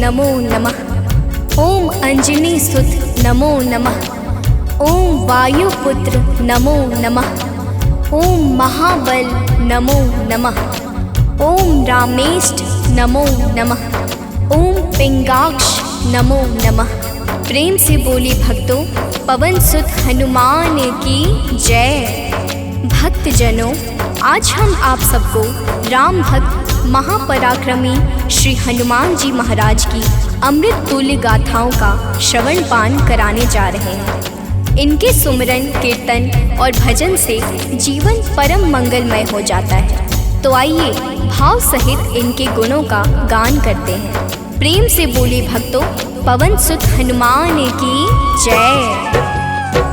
नमो नमः। ओम अंजनी सुत नमो नमः। ओम वायुपुत्र नमो नमः। ओम महाबल नमो नमः। ओम रामेष्ट नमो नमः। ओम पिंगाक्ष नमो नमः। प्रेम से बोली भक्तों, पवन सुत हनुमान की जय। भक्तजनों, आज हम आप सबको राम भक्त महापराक्रमी श्री हनुमान जी महाराज की अमृत तुल्य गाथाओं का श्रवण पान कराने जा रहे हैं। इनके सुमिरन, कीर्तन और भजन से जीवन परम मंगलमय हो जाता है। तो आइए भाव सहित इनके गुणों का गान करते हैं। प्रेम से बोले भक्तों, पवन सुत हनुमान की जय।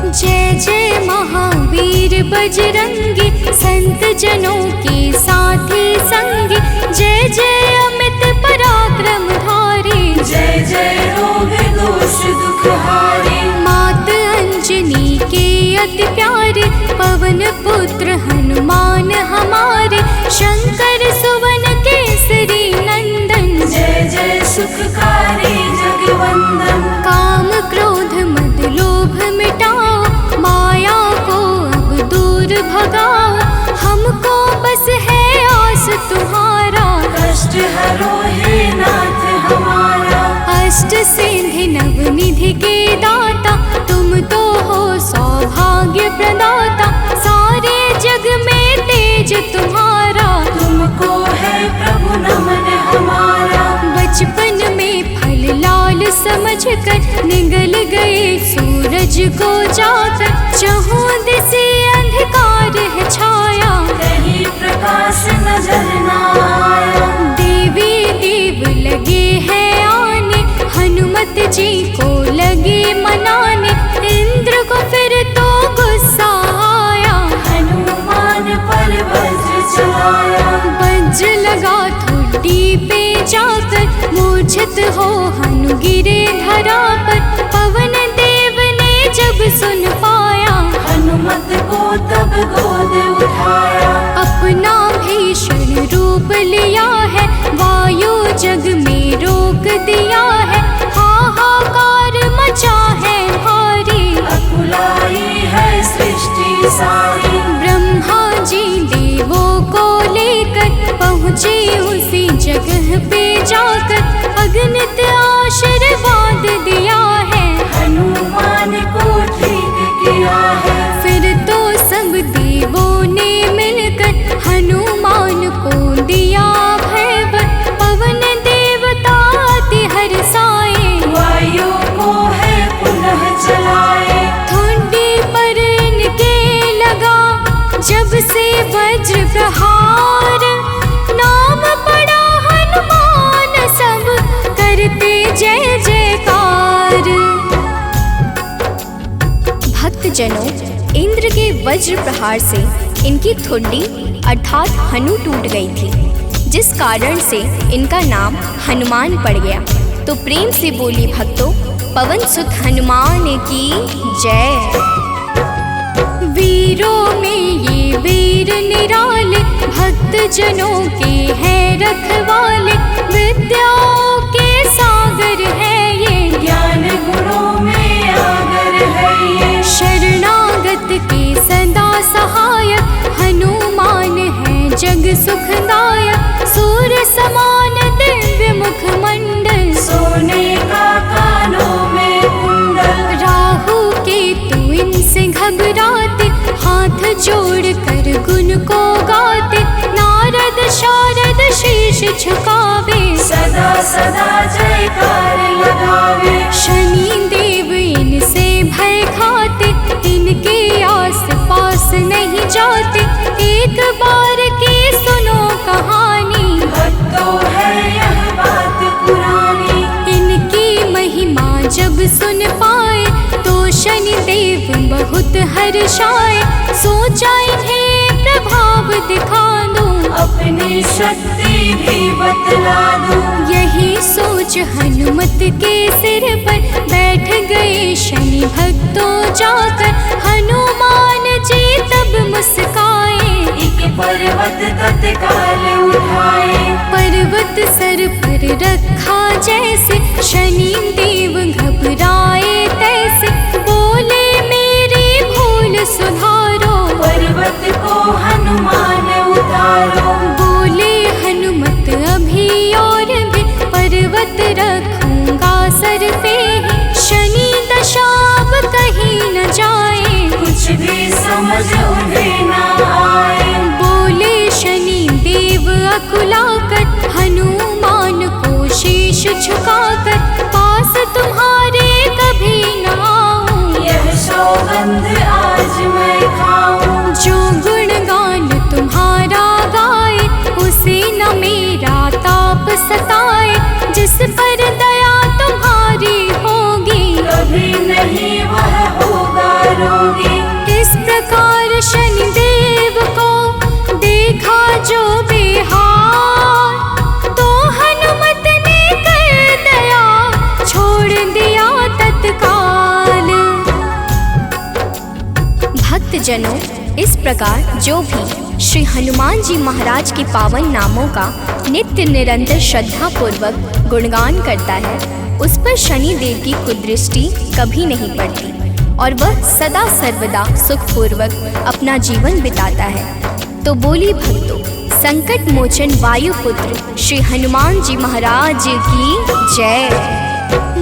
जय जय महावीर बजरंगी, संत जनों के साथी संगी। जय जय अमित पराक्रम धारी, जय जय रोग दोष दुख हारे। मात अंजनी के अति प्यारे, पवन पुत्र हनुमान हमारे। शंकर सुवन केसरी नंदन, जय जय सुखकारी जगवंदन। काम क्रोध मद लोभ मिटाओ, माया को अब दूर भगाओ। हमको बस है आस तुम्हारा, कष्ट हरो हे नाथ हमारा। अष्ट सिद्धि नवनिधि के दाता, तुम तो हो सौभाग्य प्रदाता। सारे जग में तेज तुम्हारा, तुमको है प्रभु नमन हमारा। बचपन में फल लाल समझकर निगल गए सूरज को जाकर। चहुं दिशे अंधकार है छाया, कहीं प्रकाश नजर न आया। देवी देव लगे हैं आने, हनुमत जी को लगे मनाने। इंद्र को फिर तो गुस्सा आया, हनुमान पर वज्र चलाया। वज्र लगा ठोडी पे जाकर, मूर्छित हो हनु गिरे धरा पर। पवन देव ने जब सुन पाया, हनुमत को तब गोद उठाया। अपना भीषण रूप लिया है, वायु जग में रोक दिया है। हाहाकार मचा है भारी, अकुलाई है सृष्टि सारी। ब्रह्मा जी देवों को लेकर पहुँचे उसी जगह पे जाकर। अगणित आशीर्वाद दिया है, हनुमान को ठीक किया है। फिर तो सब देवों ने मिलकर हनुमान को दिया भयवर। पवन देवता अति हर्षाए, वायु को है पुनः चलाए। ठोडी पर इनके लगा जब से वज्र प्रहार। नाम पड़ा हनुमान, सब करते जय जयकार। भक्तजनों, इंद्र के वज्र प्रहार से इनकी ठुड्डी अर्थात हनु टूट गई थी, जिस कारण से इनका नाम हनुमान पड़ गया। तो प्रेम से बोली भक्तों, पवन सुत हनुमान की जय। वीरों में ये वीर निराले, भक्त जनों के हैं रखवाले। विद्याओं के सागर है ये, ज्ञान गुणों में आगर है ये। शरणागत के सदा सहायक, हनुमान है जग सुखदायक। सूर्य समान दिव्य मुखमंडल, सोने का कानों में कुंडल। राहु केतु इनसे घबराते, हाथ जोड़ कर गुण को गाते। नारद शारद शीश झुकावे, सदा सदा जयकार लगावे। शनि देव इनसे भय खाते, इनके आस पास नहीं जाते। एक बार की सुनो कहानी, भक्तों है यह बात पुरानी। इनकी महिमा जब सुन पाए, तो शनि देव बहुत हर्षाए। सोचा इन्हें प्रभाव दिखा दूं, अपनी शक्ति भी बतला दूं। यही सोच हनुमत के सिर पर बैठ गए शनि भक्तों जाकर। हनुमान जी तब मुस्काए, एक पर्वत तत्काल उठाए। पर्वत सर पर रखा जैसे, हकुलाकर हनुमान को शीश झुकाकर पास तुम्हारे कभी न आऊं। यह सौगंध आज मैं खाऊं। जो गुणगान तुम्हारा गाए उसे न मेरा ताप सताए। जिस पर दया तुम्हारी होगी कभी नहीं वह होगा रोगी। इस प्रकार शनिदेव को देखा जो बेहाल तो हनुमत ने कर दया छोड़ दिया तत्काल। भक्तजनों, इस प्रकार जो भी श्री हनुमान जी महाराज के पावन नामों का नित्य निरंतर श्रद्धा पूर्वक गुणगान करता है उस पर शनि देव की कुदृष्टि कभी नहीं पड़ती और वह सदा सर्वदा सुखपूर्वक अपना जीवन बिताता है। तो बोली भक्तों, संकट मोचन वायुपुत्र श्री हनुमान जी महाराज की जय।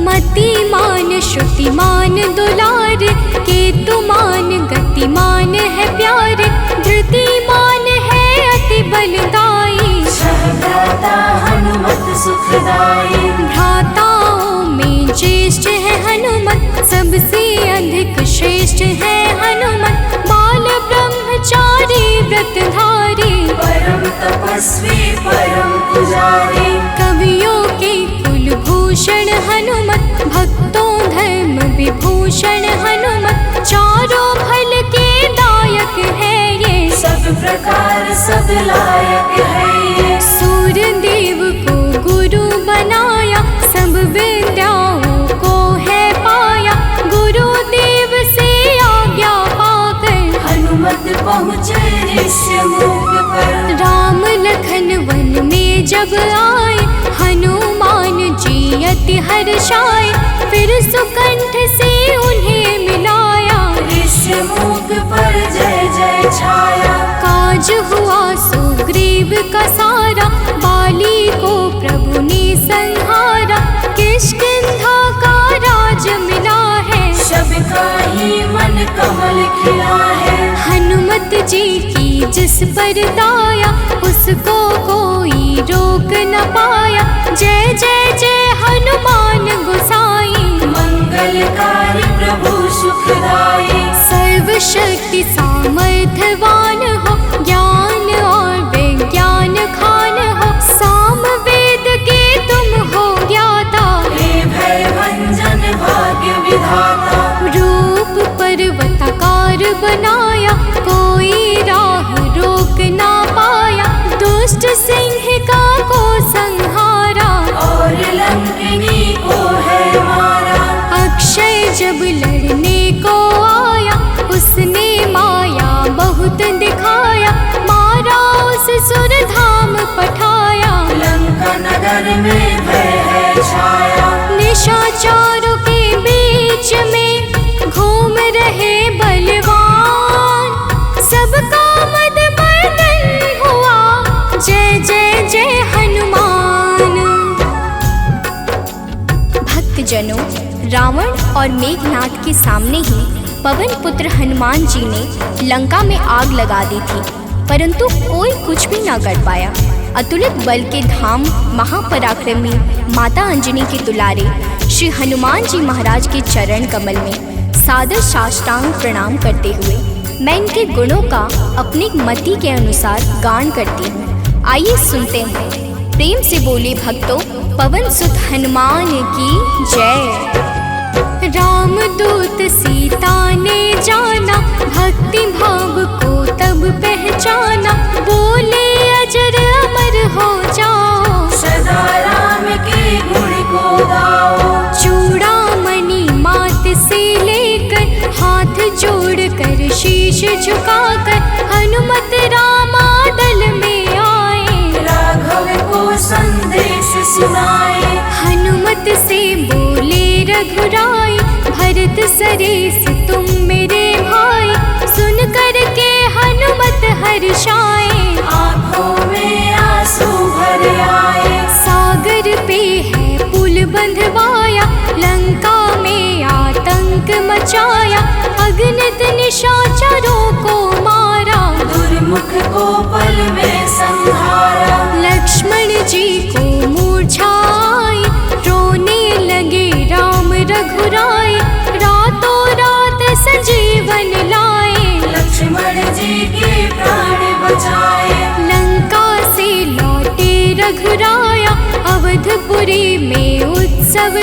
मतिमान श्रुतिमान दुलार केतुमान गतिमान है प्यारे। धृतिमान है अति बलदाई भ्राता हनुमत सुखदाई। भ्राताओं में ज्येष्ठ है हनुमत सबसे अधिक श्रेष्ठ है हनुमत। बाल ब्रह्मचारी व्रतधारी परम तपस्वी परम पुजारी। कवियों के कुलभूषण हनुमत भक्तों धर्म विभूषण हनुमत। चारों फल के दायक है ये सब प्रकार सब लायक है ये। सूर्य देव को गुरु बनाया सब विद्याओं को है पाया। गुरुदेव से आज्ञा पाकर हनुमत पहुँचे ऋष्यमुख पर। राम लखन वन में जब आए हनुमान जी अति हर्षाए। फिर सुकंठ से उन्हें मिलाया ऋष्यमुख पर जय जय छाया। काज हुआ सुग्रीव का सारा बाली को प्रभु ने संहारा। किष्किंधा का राज मिला है सबका ही मन कमल खिला है। हनुमत जी की जिस पर दाया उसको कोई रोक न पाया। जय जय जय हनुमान गोसाई मंगलकारी प्रभु सुखदाई। सर्वशक्ति सामर्थ्यवान हो ज्ञान और विज्ञान खान हो। साम वेद के तुम हो ज्ञाता हे भय भंजन भाग्य विधाता। रूप पर्वताकार बनाया कोई राह रोक ना पाया। दुष्ट सिंह का को संहारा और लंकिनी को है मारा। अक्षय जब लड़ने को आया उसने माया बहुत दिखाया। मारा उस सुरधाम पठाया लंका नगर में भय है छाया। निशाचरों के बीच में घूम रहे बलवान सबका मद मर्दन हुआ। जय जय जय हनुमान। भक्तजनों, रावण और मेघनाथ के सामने ही पवन पुत्र हनुमान जी ने लंका में आग लगा दी थी परंतु कोई कुछ भी ना कर पाया। अतुलित बल के धाम महापराक्रमी माता अंजनी के दुलारे श्री हनुमान जी महाराज के चरण कमल में सादर साष्टांग प्रणाम करते हुए मैं इनके गुणों का अपनी मति के अनुसार गान करती हूँ। आइए सुनते हैं। प्रेम से बोले भक्तों, पवन सुत हनुमान की जय। रामदूत सीता ने जाना भक्ति भाव को तब पहचाना। बोले अजर अमर हो जाओ सदा राम के गुण को गाओ। चूड़ामणि मात से लेकर हाथ जोड़कर शीश झुकाकर हनुमत रामा दल में आए। राघव को संदेश सुनाए। हनुमत से बोले रघुराई भरत सरेस तुम मेरे भाई। सुन कर के हनुमत हर्षाए आँखों में आंसू भर आए। सागर पे है पुल बंधवाया लंका में आतंक मचाया। अगणित निशाचरों को मारा दुर्मुख को पल में संहारा।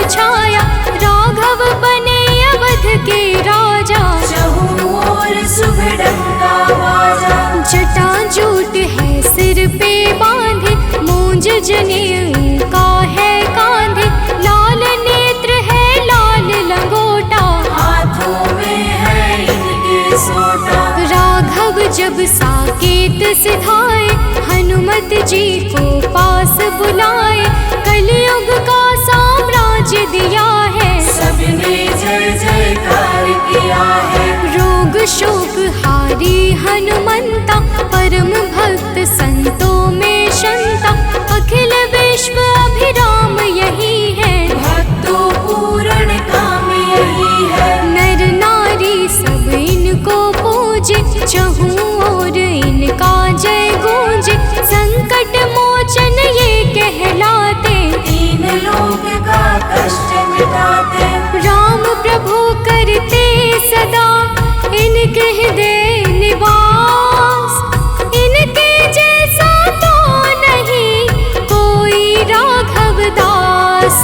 छाया, राघव बने अवध के राजा। चहुँ ओर शुभ डंका बाजा, जटा जूट है सिर पे बांधे, मूंज जनेऊ का है कांधे। लाल नेत्र है लाल लंगोटा, हाथों में है इनके सोटा। राघव जब साकेत सिधाए, हनुमत जी को पास बुलाए। कलयुग का साम्राज्य दिया है, सबने जय जयकार किया है। रोग शोक हारी हनुमंता, परम भक्त संतों में शंता। अखिल विश्व अभिराम यही है, भक्तों पूर्ण काम यही है। नर नारी सब इनको पूजे, चहुँ ओर इनका जय गूंजे। संकट मोचन ये कहलाते, तीन लोक का कष्ट मिटाते। राम प्रभु करते सदा इनके हृदय निवास। इनके जैसा तो नहीं कोई राघव दास।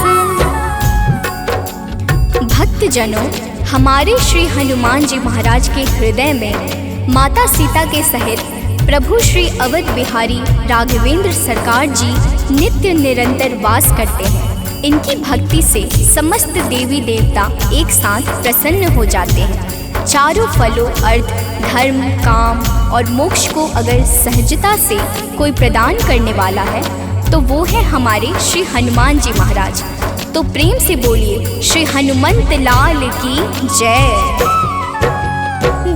भक्तजनों, हमारे श्री हनुमान जी महाराज के हृदय में माता सीता के सहित प्रभु श्री अवध बिहारी राघवेंद्र सरकार जी नित्य निरंतर वास करते हैं। इनकी भक्ति से समस्त देवी देवता एक साथ प्रसन्न हो जाते हैं। चारों फलों अर्थ, धर्म, काम और मोक्ष को अगर सहजता से कोई प्रदान करने वाला है तो वो है हमारे श्री हनुमान जी महाराज। तो प्रेम से बोलिए श्री हनुमंत लाल की जय।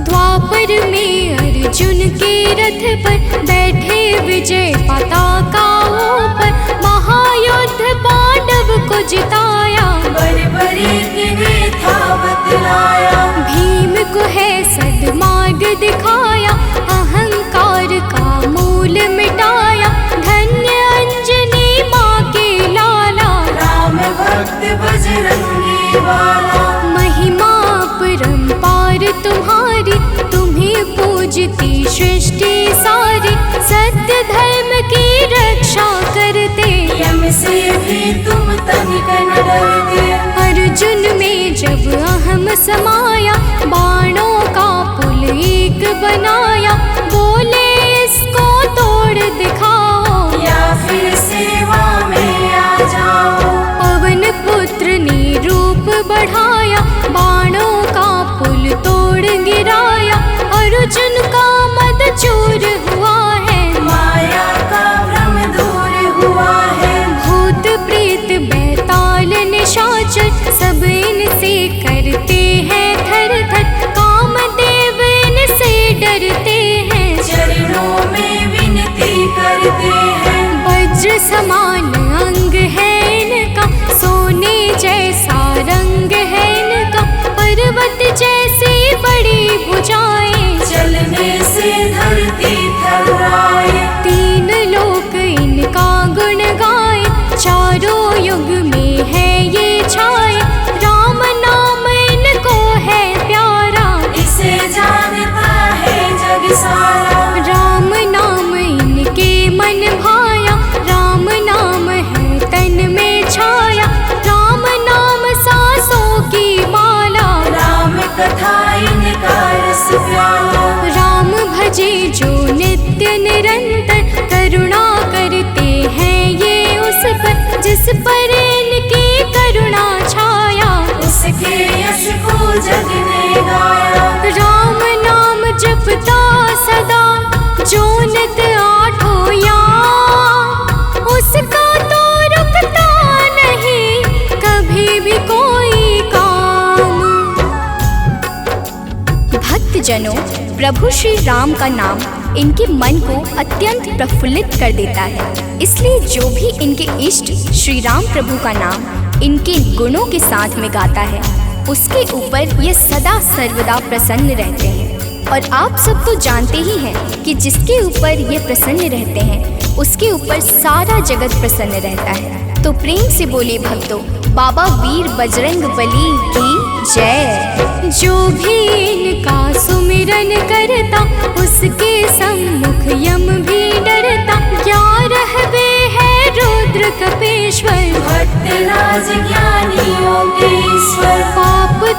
द्वापर में अर्जुन के रथ पर बैठे विजय पताका ऊपर। महायुद्ध पांडव को जिताया, बड़े गिने था बतलाया। भीम को है सद्मार्ग दिखाया, अहंकार का मूल मिटाया। धन्य अंजनी माँ के लाला, राम भक्त बजरंगी वाला। महिमा परम्पार तुम्हारी, तुम्हें पूजती सृष्टि सारी। सत्य धर्म की रक्षा करते, यम से भी तुम तनिक न डरते। अर्जुन में जब अहम समाया, बाणों का पुल एक बनाया। बोले इसको तोड़ दिखाओ, या फिर सेवा में आ जाओ। पवन पुत्र ने रूप बढ़ाया, बाणों का पुल तोड़ गिराया। अर्जुन का मद चूर हुआ है, माया का भ्रम दूर हुआ है। भूत प्रेत बैताल निशाचर सब इनसे करते हैं थर थर। कामदेव इनसे डरते हैं, चरणों में विनती करते हैं। वज्र समान अंग है इनका, सोने जैसा रंग है इनका। पर्वत जैसी बड़ी भुजाएं, चलने से धरती थर्राए। तीन लोक इनका गुण गाए। चारों युग में है ये छाए, राम नाम इनको है प्यारा। इसे जानता है जग सारा। राम नाम इनके मन भाया, राम नाम है तन में छाया। राम नाम सांसों की माला, राम कथा इनका रस प्याला। राम भजे जो नित्य निरंतर। करुणा करते हैं ये उस पर, जिस पर इनकी करुणा छाया। उसके यश को जग ने गाया। राम नाम जपता सदा, जो नित आठों याम। उसका तो रुकता नहीं कभी भी कोई काम। भक्तजनों, प्रभु श्री राम का नाम इनके मन को अत्यंत प्रफुल्लित कर देता है। इसलिए जो भी इनके इष्ट श्री राम प्रभु का नाम इनके गुणों के साथ में गाता है, उसके ऊपर ये सदा सर्वदा प्रसन्न रहते हैं। और आप सब तो जानते ही हैं कि जिसके ऊपर ये प्रसन्न रहते हैं उसके ऊपर सारा जगत प्रसन्न रहता है। तो प्रेम से बोले भक्तों, बाबा वीर बजरंग बली की जय। जो भी इनका सुमिरन करता, उसके सम्मुख यम भी डरता। या रहवे है रुद्र कपेश्वर, भक्त राज ज्ञानी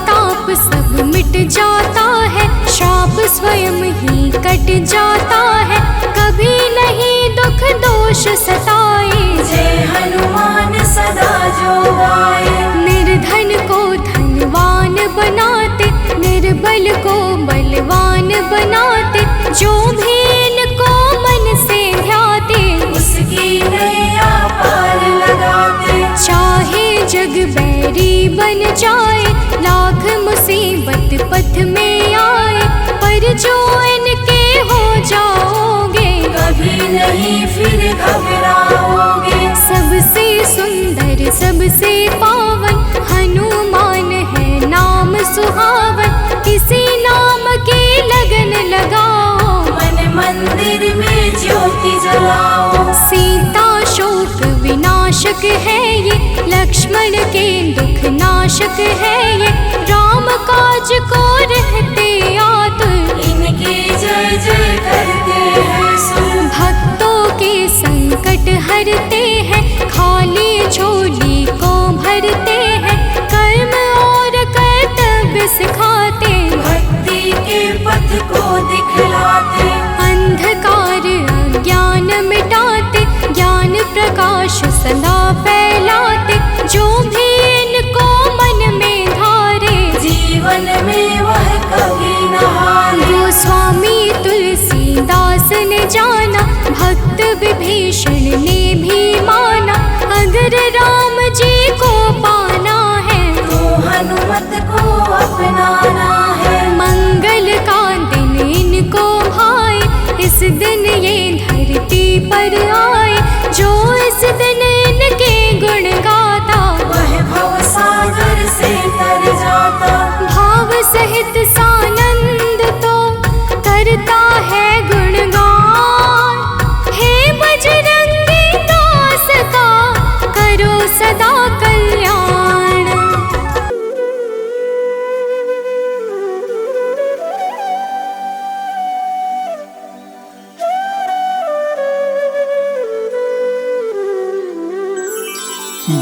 ताप सब मिट जाता है, श्राप स्वयं ही कट जाता है, कभी नहीं दुख दोष सताए। जय हनुमान सदा जो गाए। निर्धन को धनवान बनाते, निर्बल को बलवान बनाते, जो भी इनको मन से ध्याते, उसकी नैया पार लगाते। चाहे जग बैरी बन जाए, लाख मुसीबत पथ में आए, पर जो इनके हो जाओगे, कभी नहीं फिर घबराओगे। सबसे सुंदर सबसे पावन, हनुमान है नाम सुहावन, किसी नाम की लगन लगाओ, मन मंदिर में ज्योति जलाओ। सीता शोक विनाशक है ये, लक्ष्मण के दुख नाशक है ये, राम काज को रहते आतुर, इनके जय जय करते हैं सुर। भक्तों के संकट हरते हैं, खाली झोली को भरते हैं, कर्म और कर्तव्य सिखाते, भक्ति के पथ को दिखलाते। अंधकार अज्ञान मिटाते, ज्ञान प्रकाश सदा फैलाते, जो भी इनको मन में धारे, जीवन में वह कभी न हारे। गोस्वामी तुलसीदास ने जाना, भक्त विभीषण ने भी माना, अगर राम जी को पाना है, तो हनुमत को अपनाना है। मंगल का दिन इनको भाए, इस दिन ये धरती पर आए, जो इस दिन इनके गुण गाता, वह भव सागर से तर जाता। भाव सहित सानंद तो करता है गुणगान, हे बजरंगी दास का करो सदा कल्याण।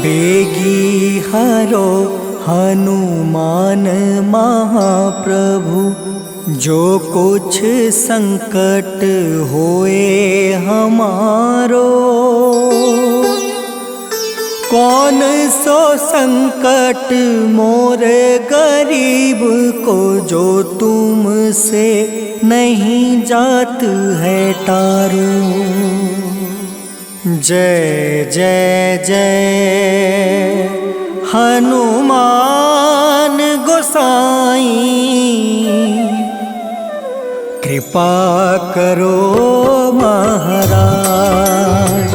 बेगी हरो हनुमान महाप्रभु, जो कुछ संकट होए हमारो, कौन सो संकट मोरे गरीब को, जो तुमसे नहीं जात है तारो। जय जय जय हनुमान गोसाई, कृपा करो महाराज।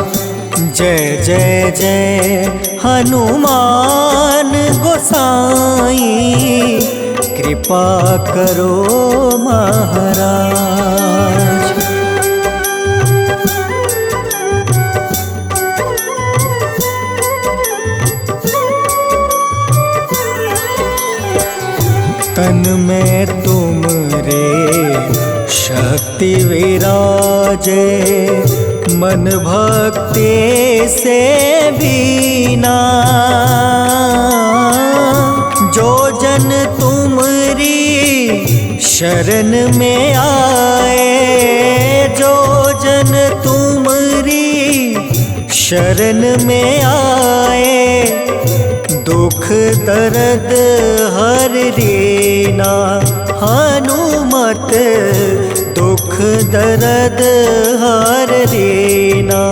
जय जय जय हनुमान गोसाई, कृपा करो महाराज। तन में तुम रे शक्ति विराजे, मन भक्ति से बीना, जो जन तुमरी शरण में आए, जो जन तुमरी शरण में आए, दुख दर्द हर रीना। हनुमत दुख दर्द हर रीना।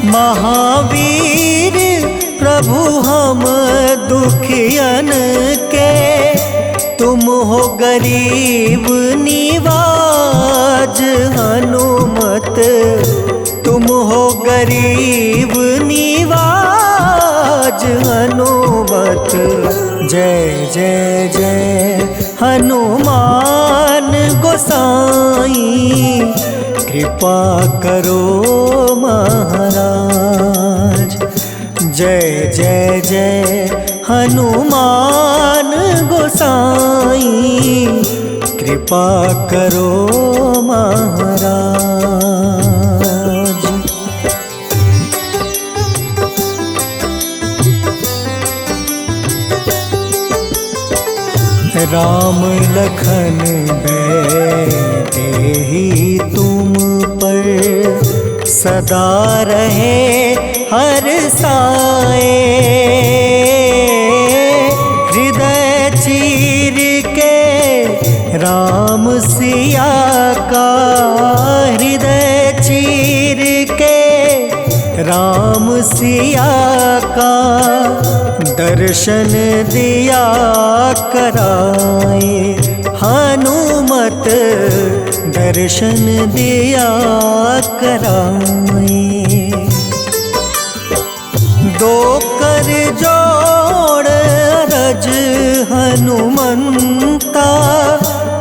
महावीर प्रभु हम दुखियन के, तुम हो गरीब निवाज। हनुमत तुम हो गरीब निवाज। हनुमत जय जय जय हनुमान गोसाई, कृपा करो महाराज। जय जय जय हनुमान गोसाई, कृपा करो महाराज। सदा रहे हर साए। हृदय चीर के राम सिया का, हृदय चीर के राम सिया का दर्शन दिया कराए। हनुमत दर्शन दिया कराए। दो कर जोड़ अरज हनुमंता,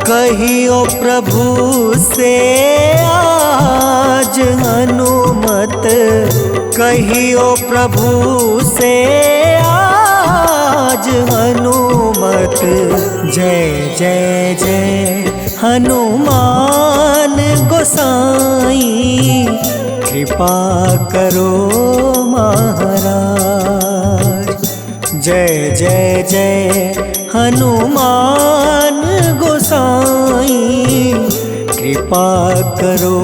कहियो प्रभु से आज। हनुमत कहियो प्रभु से आज। हनुमत जय जय जय हनुमान गोसाई, कृपा करो महाराज। जय जय जय हनुमान गोसाई, कृपा करो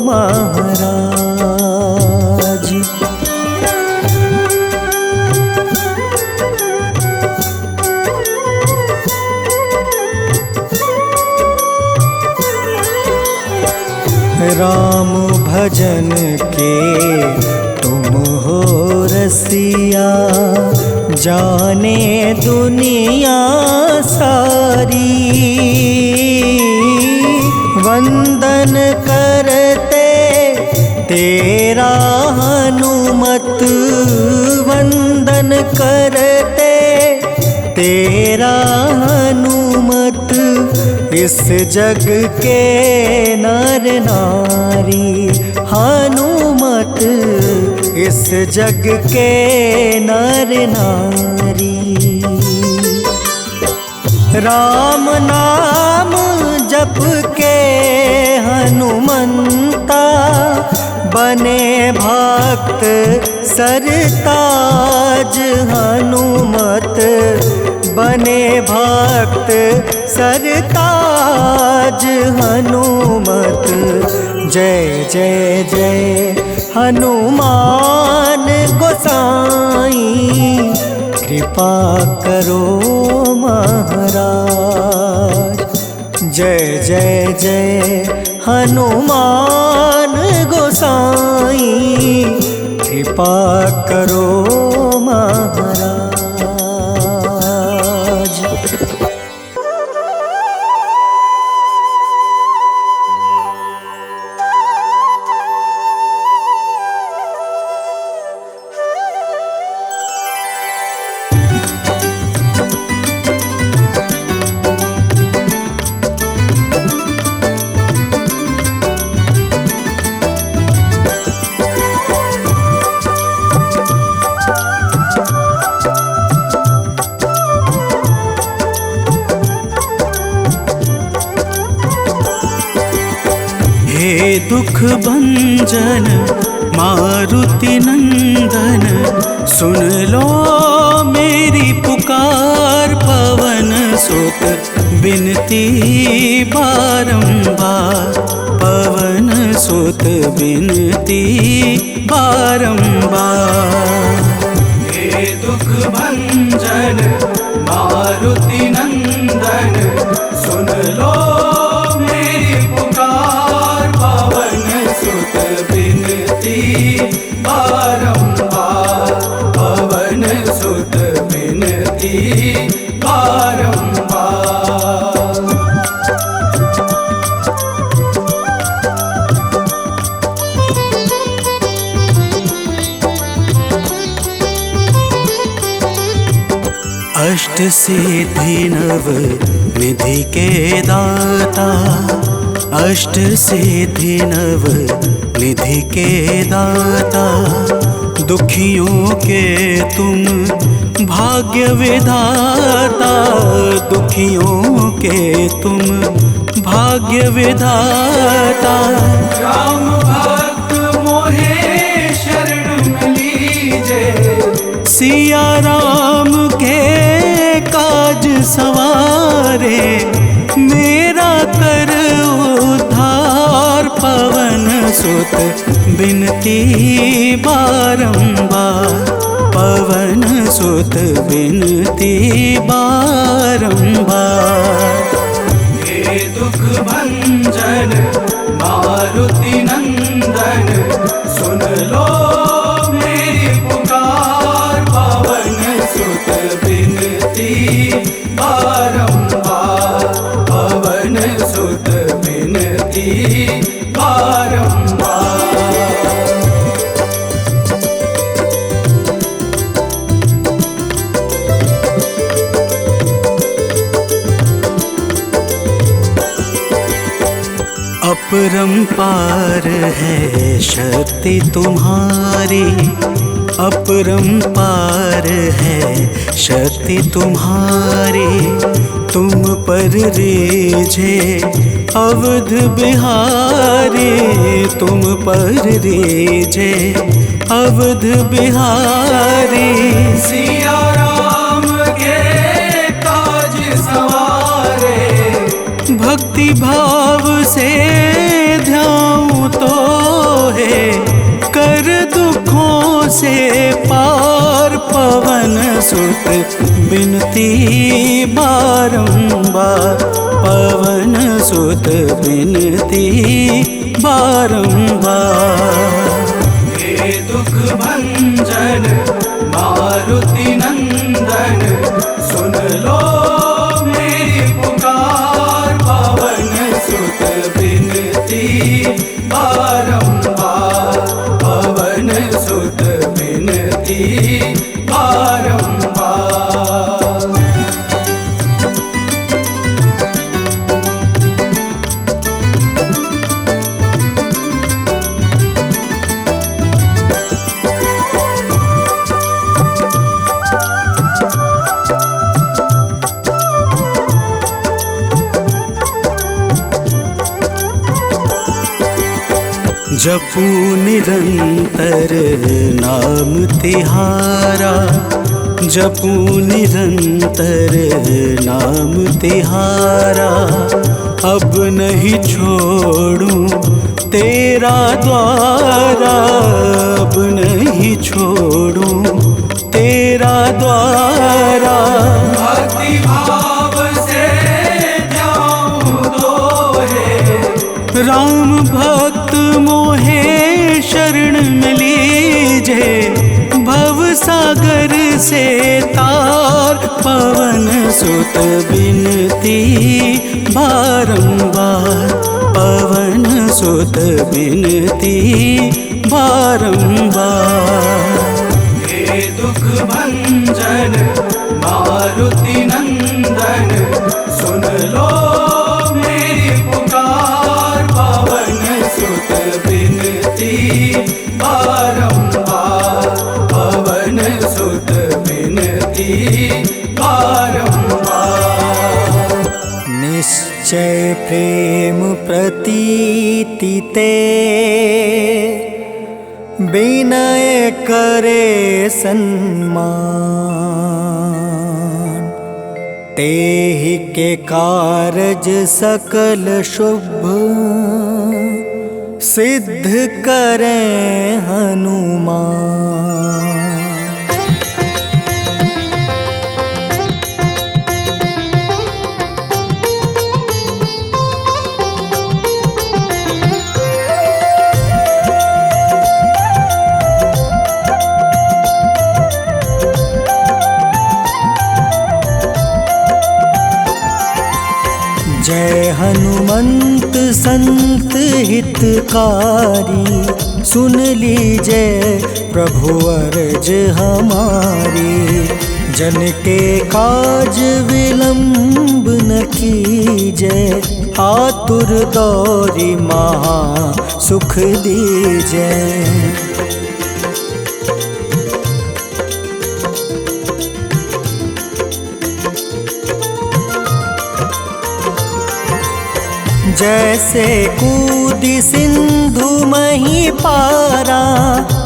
महाराज। राम भजन के तुम हो रसिया, जाने दुनिया सारी। वंदन करते तेरा हनुमत, वंदन करते तेरा हनुमत। इस जग के नर नारी, हनुमत इस जग के नर नारी। राम नाम जप के हनुमंता, बने भक्त सरताज। हनुमत बने भक्त सरताज। हनुमत जय जय जय हनुमान गोसाई, कृपा करो महाराज। जय जय जय हनुमान गोसाई, कृपा करो महाराज। दुख भंजन मारुति नंदन, सुन लो मेरी पुकार। पवन सुत बिनती बारंबार, पवन सुत बिनती बारंबार। हे दुख भंजन मारुति नंदन, सुन लो मेरी पुकार। पवन सुत बिनती बारंबार, पवन सुत बिनती बारंबार। अष्ट सिद्धि नव निधि के दाता, अष्ट सिद्धि नव निधि के दाता। दुखियों के तुम भाग्य विधाता, दुखियों के तुम भाग्य विधाता। राम भक्त मोहे शरण में लीजे, सिया राम के काज सवारे। मेरा कर उद्धार, पवन सुत बिनती बारंबार, पवन सुत बिनती बारंबार। हे दुख भंजन मारुति नंदन, सुन लो मेरी पुकार, पवन सुत बिनती बारंबार, पवन सुत बिनती बारंबार। अपरंपार है शक्ति तुम्हारी, अपरंपार है शक्ति तुम्हारी, तुम पर रीझे अवध बिहारी, तुम पर रीझे अवध बिहारी। सिया राम के काज सवारे, भक्ति भाव से ध्याऊं तो है, कर दुखों से पार, पवन सुत बिनती बारंबार, पवन सुत बिनती बारंबार। हे दुख भंजन मारुति नंदन, सुन लो मेरी पुकार, पवन सुत बिनती बारंबार, पवन सुत बिनती बारंबार। जपू निरंतर नाम तिहारा, जपू निरंतर नाम तिहारा, अब नहीं छोड़ूं तेरा द्वारा, अब नहीं छोड़ूं तेरा द्वारा। भक्ति भाव से ध्याऊं तो है, राम भक्त मोहे शरण में लीजे, भव सागर से तार, पवन सुत बिनती बारंबार, पवन सुत बिनती बारंबार। हे दुख भंजन मारुति नंदन, सुन लो मेरी पुकार, पवन सुत बिनती बारंबार, पवन सुत बिनती बारंबार। निश्चय प्रेम प्रतीति ते, विनय करे सन्मान, तेहि के कारज सकल शुभ, सिद्ध करें हनुमान। जय हनुमंत संत हितकारी, सुन लीजिए प्रभु अर्ज हमारी, जन के काज विलंब न कीजिए, आतुर दौरी महा सुख दीजिए। जैसे कूदी सिंधु मही पारा,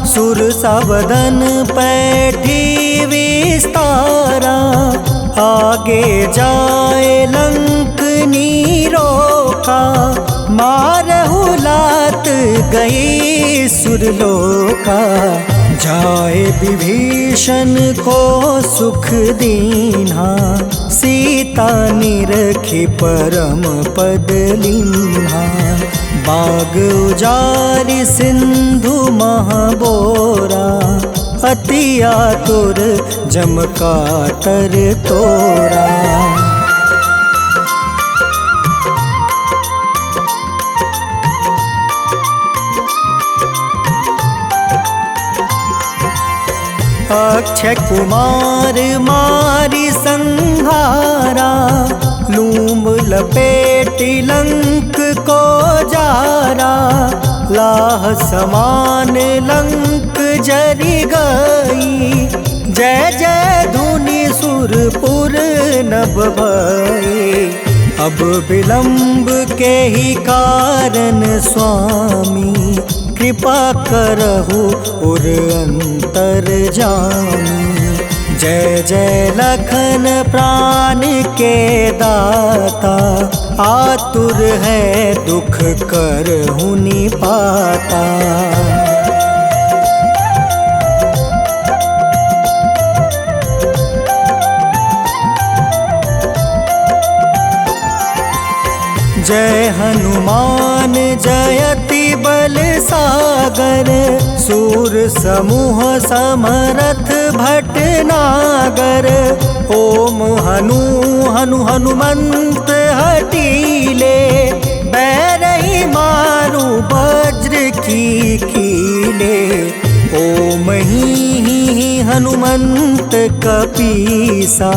सुर सबदन पैठी विस्तारा, आगे जाए लंकनी रोका, मारहु लात गई सुरलोका। जाए विभीषण को सुख दीन्हा, सीता निरखी परम पद लीन्हा। बाग उजारि सिंधु महाबोरा, अति आतुर जम कातर तोरा। अक्षय कुमार मारी संहारा, लूम लपेटी लंक को जारा। लाह समान लंक जरि गई, जय जय धुनि सुरपुर नभ भई। अब विलंब के ही कारण स्वामी, कृपा करहु उर अंतर जामी। जय जय लखन प्राण के दाता, आतुर है दुख करहु निपाता। जय हनुमान जयति बल सागर, सूर समूह समरथ भटनागर। ओम हनु हनु हनुमंत हटीले, बैरही मारू वज्र की कीले। ओम ही हनुमंत कपीसा,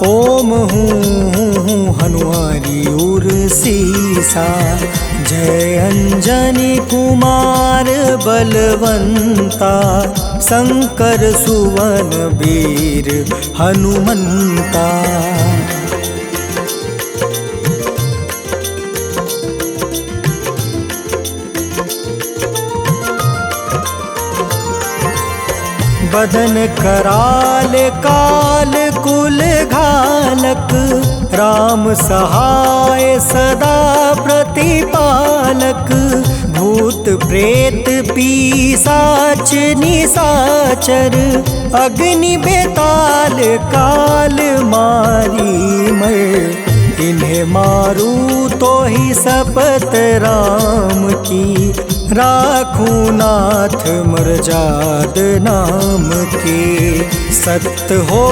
ओम हूँ हनुमारी उर सीसा। जय अंजनी कुमार बलवंता, शंकर सुवन वीर हनुमंता। बदन कराल काल कुल घालक, राम सहाय सदा प्रतिपालक। भूत प्रेत पिशाच निशाचर, अग्नि बेताल काल मारी मर। इन्हें मारू तो ही शपथ राम की, राखूं नाथ मर्जाद नाम के। सत्य हो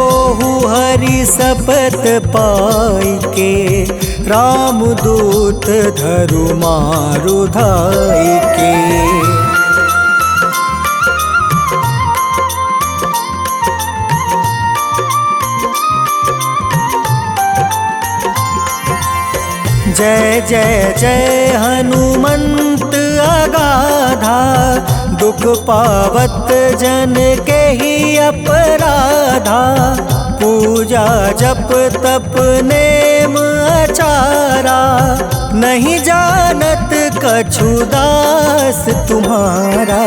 हरि शपथ पाई के, राम दूत धरु मारु धाई के। जय जय जय हनुमंत अगाधा, दुख पावत जन के ही अपराधा। पूजा जप तप नेम आचारा, नहीं जानत कछु दास तुम्हारा।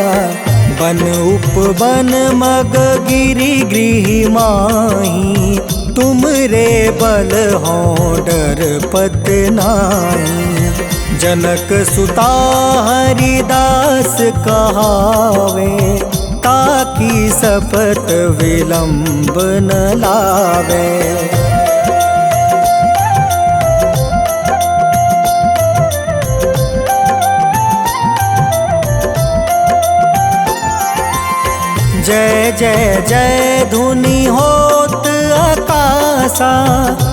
बन उपवन मग गिरि गृह माही, तुम रे बल हो डर पत नाई। जनक सुता हरिदास कहावे, ताकि शपथ विलंब न लावे। जय जय जय धुनि होत आकाशा,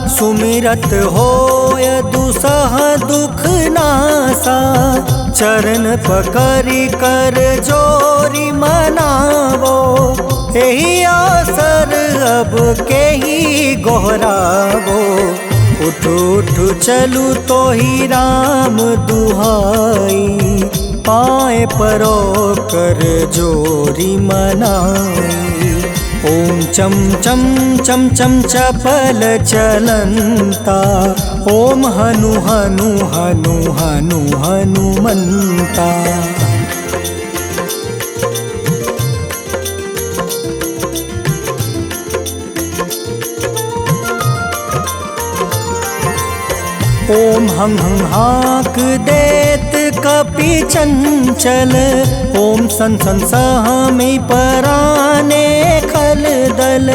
सुमिरत होय दुसह दुख नासा। चरण पकड़ि कर जोरी मनावो, एही अवसर अब के ही गोहरावो। उठ उठ चलू तो ही राम दुहाई, पाए परो कर जोरी मनाई। ओम चम चम चम चम चपल चलंता, ओम हनु हनु हनु हनु हनुमंता। हं हं हाक देत कपि चंचल, ओम सन सन सहमी पराने खल दल,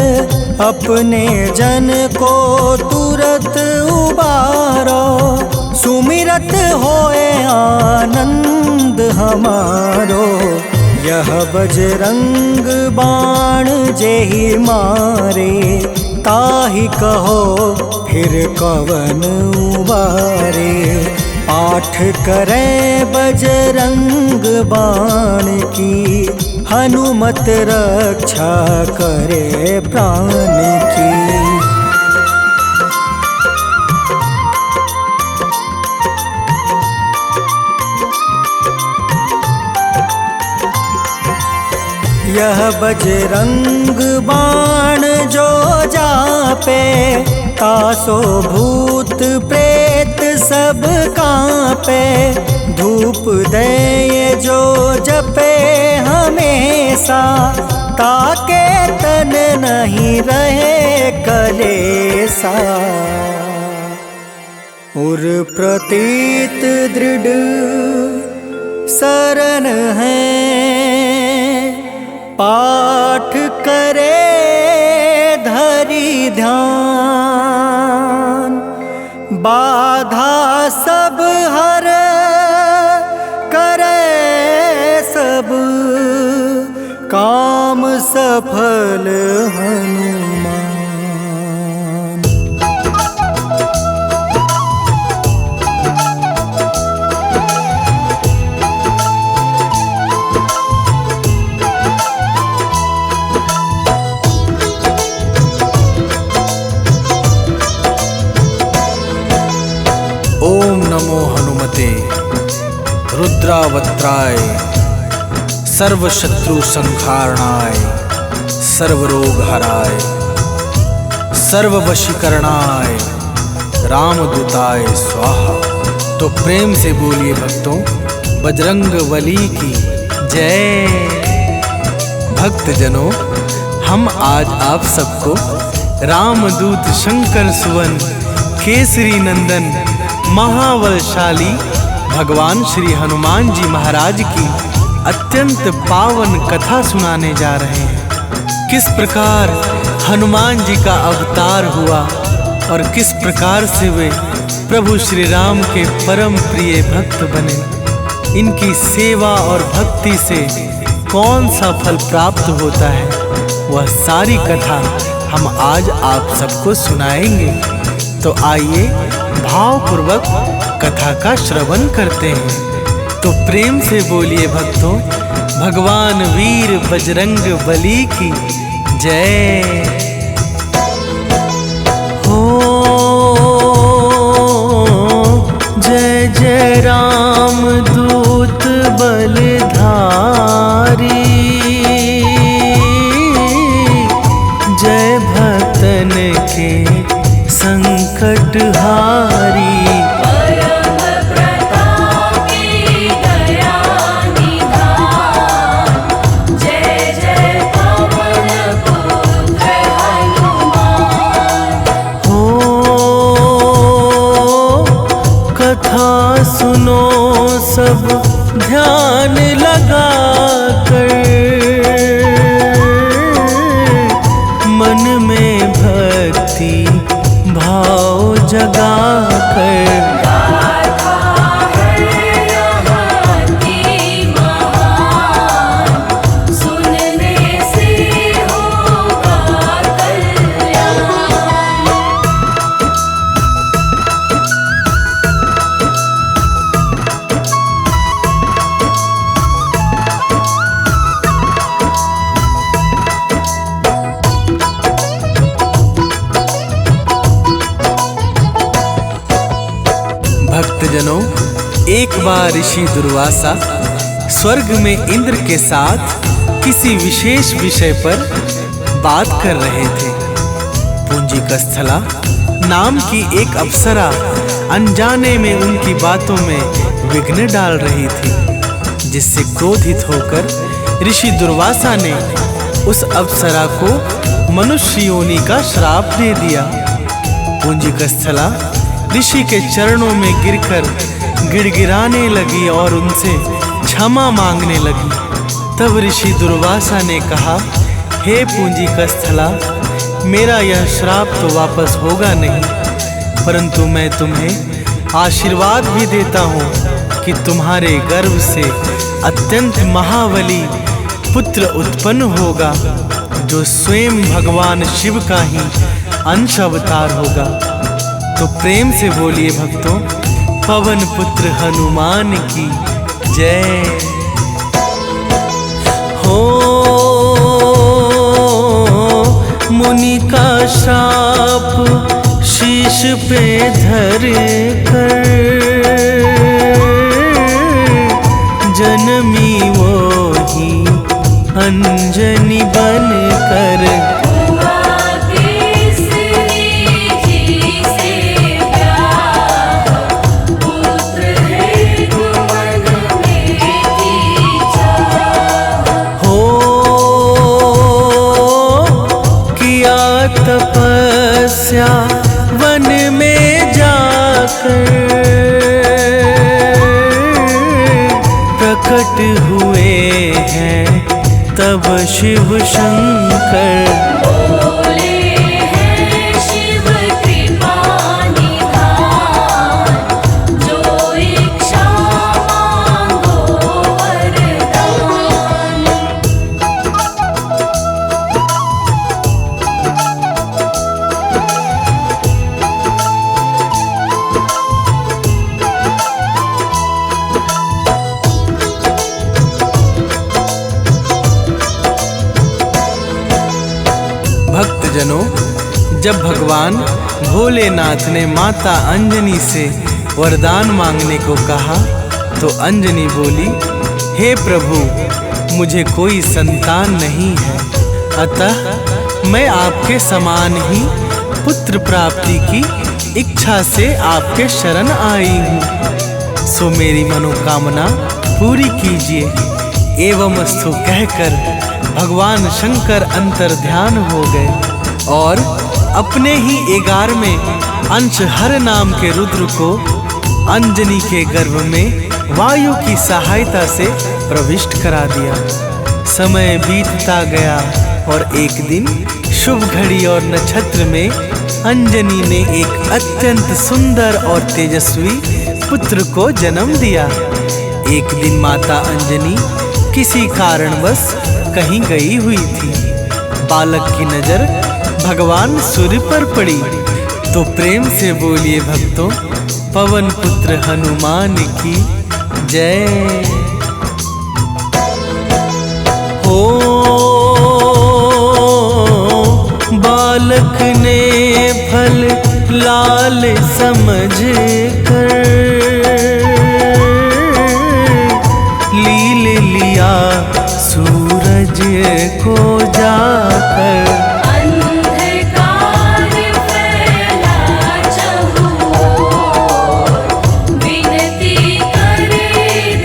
अपने जन को तुरत उबारो, सुमिरत होए आनंद हमारो। यह बजरंग बाण जेहि मारे, ताहि कहो फिर कवन उबारे। पाठ करे बजरंग बाण की, हनुमत रक्षा करे प्राण की। यह बजरंग बाण जो जापे, तासो भूत प्रेत सब कांपे। धूप दे जो जपे हमेशा, ताके तन नहीं रहे कलेसा। उर प्रतीत दृढ़ शरण है, पाठ करे धरि ध्यान। बाधा सब हर करे सब, काम सफल हनुमान। ओम नमो हनुमते रुद्रावत्राय, सर्वशत्रु संहारणाय, सर्वरोग हराय, सर्ववशीकरणाय, रामदूताय स्वाहा। तो प्रेम से बोलिए भक्तों, बजरंग बली की जय। भक्तजनों, हम आज आप सबको रामदूत शंकर सुवन केसरी नंदन महाबलशाली भगवान श्री हनुमान जी महाराज की अत्यंत पावन कथा सुनाने जा रहे हैं। किस प्रकार हनुमान जी का अवतार हुआ और किस प्रकार से वे प्रभु श्री राम के परम प्रिय भक्त बने। इनकी सेवा और भक्ति से कौन सा फल प्राप्त होता है, वह सारी कथा हम आज आप सबको सुनाएंगे। तो आइए भावपूर्वक कथा का श्रवण करते हैं। तो प्रेम से बोलिए भक्तों, भगवान वीर बजरंग बली की जय। हो जय जय राम दूत बलधारी, जय भक्तन के संकट हारी। सुनो सब ध्यान लगा कर, मन में भक्ति भाव जगा कर। भक्तजनों, एक बार ऋषि दुर्वासा स्वर्ग में इंद्र के साथ किसी विशेष विषय पर बात कर रहे थे। पुंजिकस्थला नाम की एक अप्सरा अनजाने में उनकी बातों में विघ्न डाल रही थी, जिससे क्रोधित होकर ऋषि दुर्वासा ने उस अप्सरा को मनुष्य योनि का श्राप दे दिया। पुंजिकस्थला ऋषि के चरणों में गिरकर गिड़गिड़ाने लगी और उनसे क्षमा मांगने लगी। तब ऋषि दुर्वासा ने कहा, हे पूंजिकस्थला, मेरा यह श्राप तो वापस होगा नहीं, परंतु मैं तुम्हें आशीर्वाद भी देता हूँ कि तुम्हारे गर्भ से अत्यंत महाबली पुत्र उत्पन्न होगा, जो स्वयं भगवान शिव का ही अंश अवतार होगा। तो प्रेम से बोलिए भक्तों, पवन पुत्र हनुमान की जय हो। मुनि का श्राप शीश पे धर कर, जन्मी वो ही अंजनी बन कर। तपस्या वन में जाकर प्रकट हुए हैं तब शिव शंकर। भक्तजनों, जब भगवान भोलेनाथ ने माता अंजनी से वरदान मांगने को कहा तो अंजनी बोली, हे प्रभु, मुझे कोई संतान नहीं है, अतः मैं आपके समान ही पुत्र प्राप्ति की इच्छा से आपके शरण आई हूँ, सो मेरी मनोकामना पूरी कीजिए। एवमस्तु कहकर भगवान शंकर अंतर ध्यान हो गए और अपने ही 11वें अंशहर नाम के रुद्र को अंजनी के गर्भ में वायु की सहायता से प्रविष्ट करा दिया। समय बीतता गया और एक दिन शुभ घड़ी और नक्षत्र में अंजनी ने एक अत्यंत सुंदर और तेजस्वी पुत्र को जन्म दिया। एक दिन माता अंजनी किसी कारणवश कहीं गई हुई थी। बालक की नजर भगवान सूर्य पर पड़ी तो प्रेम से बोलिए भक्तों, पवन पुत्र हनुमान की जय हो। बालक ने फल लाल समझ कर लील लिया सूरज को जाकर। अंधकार फैला चहुओर, विनती करे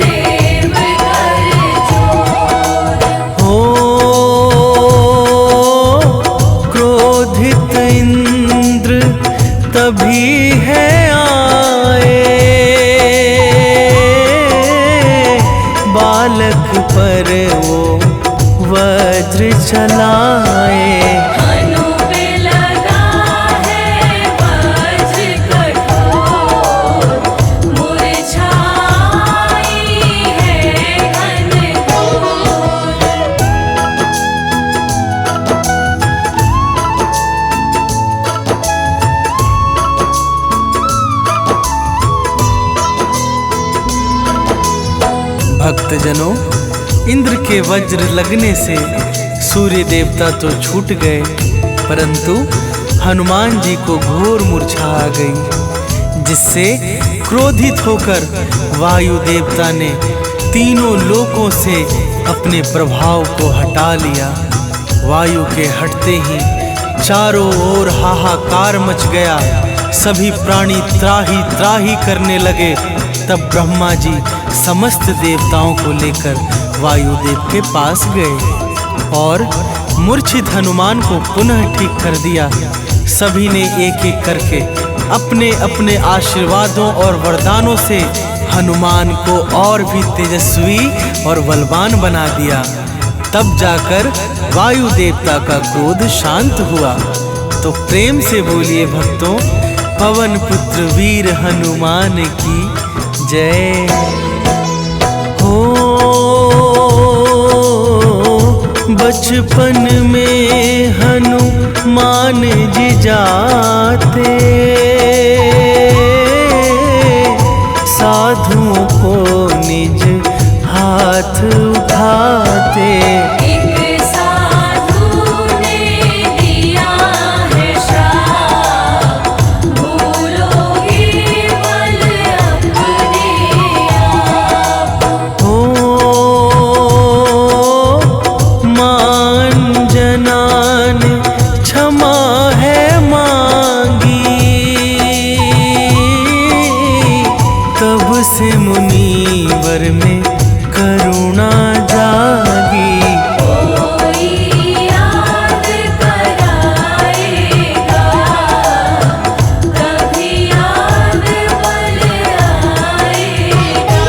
देव कर जोर। हो क्रोधित इंद्र तभी है आए, बालक पर वो वज्र चलाए। हनु पे लगा है वज्र कठोर, मुरझाई है घनघोर। भक्तजनों, इंद्र के वज्र लगने से सूर्य देवता तो छूट गए, परंतु हनुमान जी को घोर मूर्छा आ गई, जिससे क्रोधित होकर वायु देवता ने तीनों लोकों से अपने प्रभाव को हटा लिया। वायु के हटते ही चारों ओर हाहाकार मच गया, सभी प्राणी त्राही त्राही करने लगे। तब ब्रह्मा जी समस्त देवताओं को लेकर वायुदेव के पास गए और मूर्छित हनुमान को पुनः ठीक कर दिया। सभी ने एक एक करके अपने अपने आशीर्वादों और वरदानों से हनुमान को और भी तेजस्वी और बलवान बना दिया। तब जाकर वायु देवता का क्रोध शांत हुआ। तो प्रेम से बोलिए भक्तों, पवन पुत्र वीर हनुमान की जय हो। बचपन में हनुमान जी जाते, साधुओं को निज हाथ उठाते। एक साधु ने दिया है श्राप, भूलोगे बल अपने आप। हो मान जनान क्षमा है मांगी, तब से मुनीवर में करुणा जागी। कोई याद कराएगा, कभी याद बल आएगा।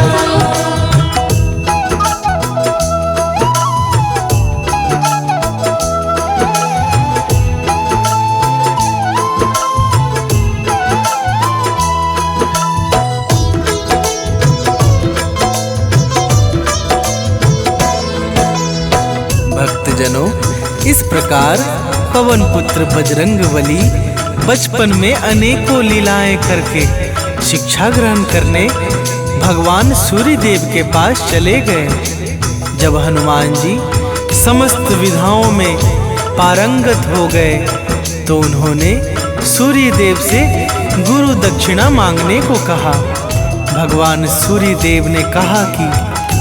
भक्तजनों, इस प्रकार पवन पुत्र बजरंगबली बचपन में अनेकों लीलाएं करके शिक्षा ग्रहण करने भगवान सूर्य देव के पास चले गए। जब हनुमान जी समस्त विधाओं में पारंगत हो गए तो उन्होंने सूर्य देव से गुरु दक्षिणा मांगने को कहा। भगवान सूर्य देव ने कहा कि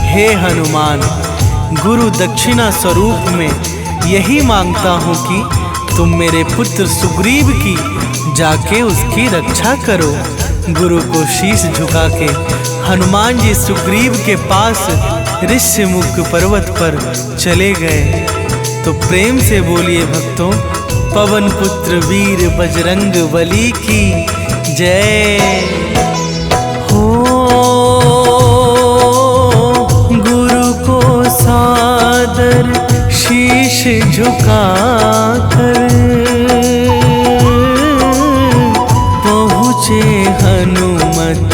हे हनुमान, गुरु दक्षिणा स्वरूप में यही मांगता हूँ कि तुम मेरे पुत्र सुग्रीव की जाके उसकी रक्षा करो। गुरु को शीश झुका के हनुमान जी सुग्रीव के पास ऋष्यमुख पर्वत पर चले गए। तो प्रेम से बोलिए भक्तों, पवन पुत्र वीर बजरंगबली की जय हो। गुरु को सादर शीश झुकाकर पहुँचे हनुमत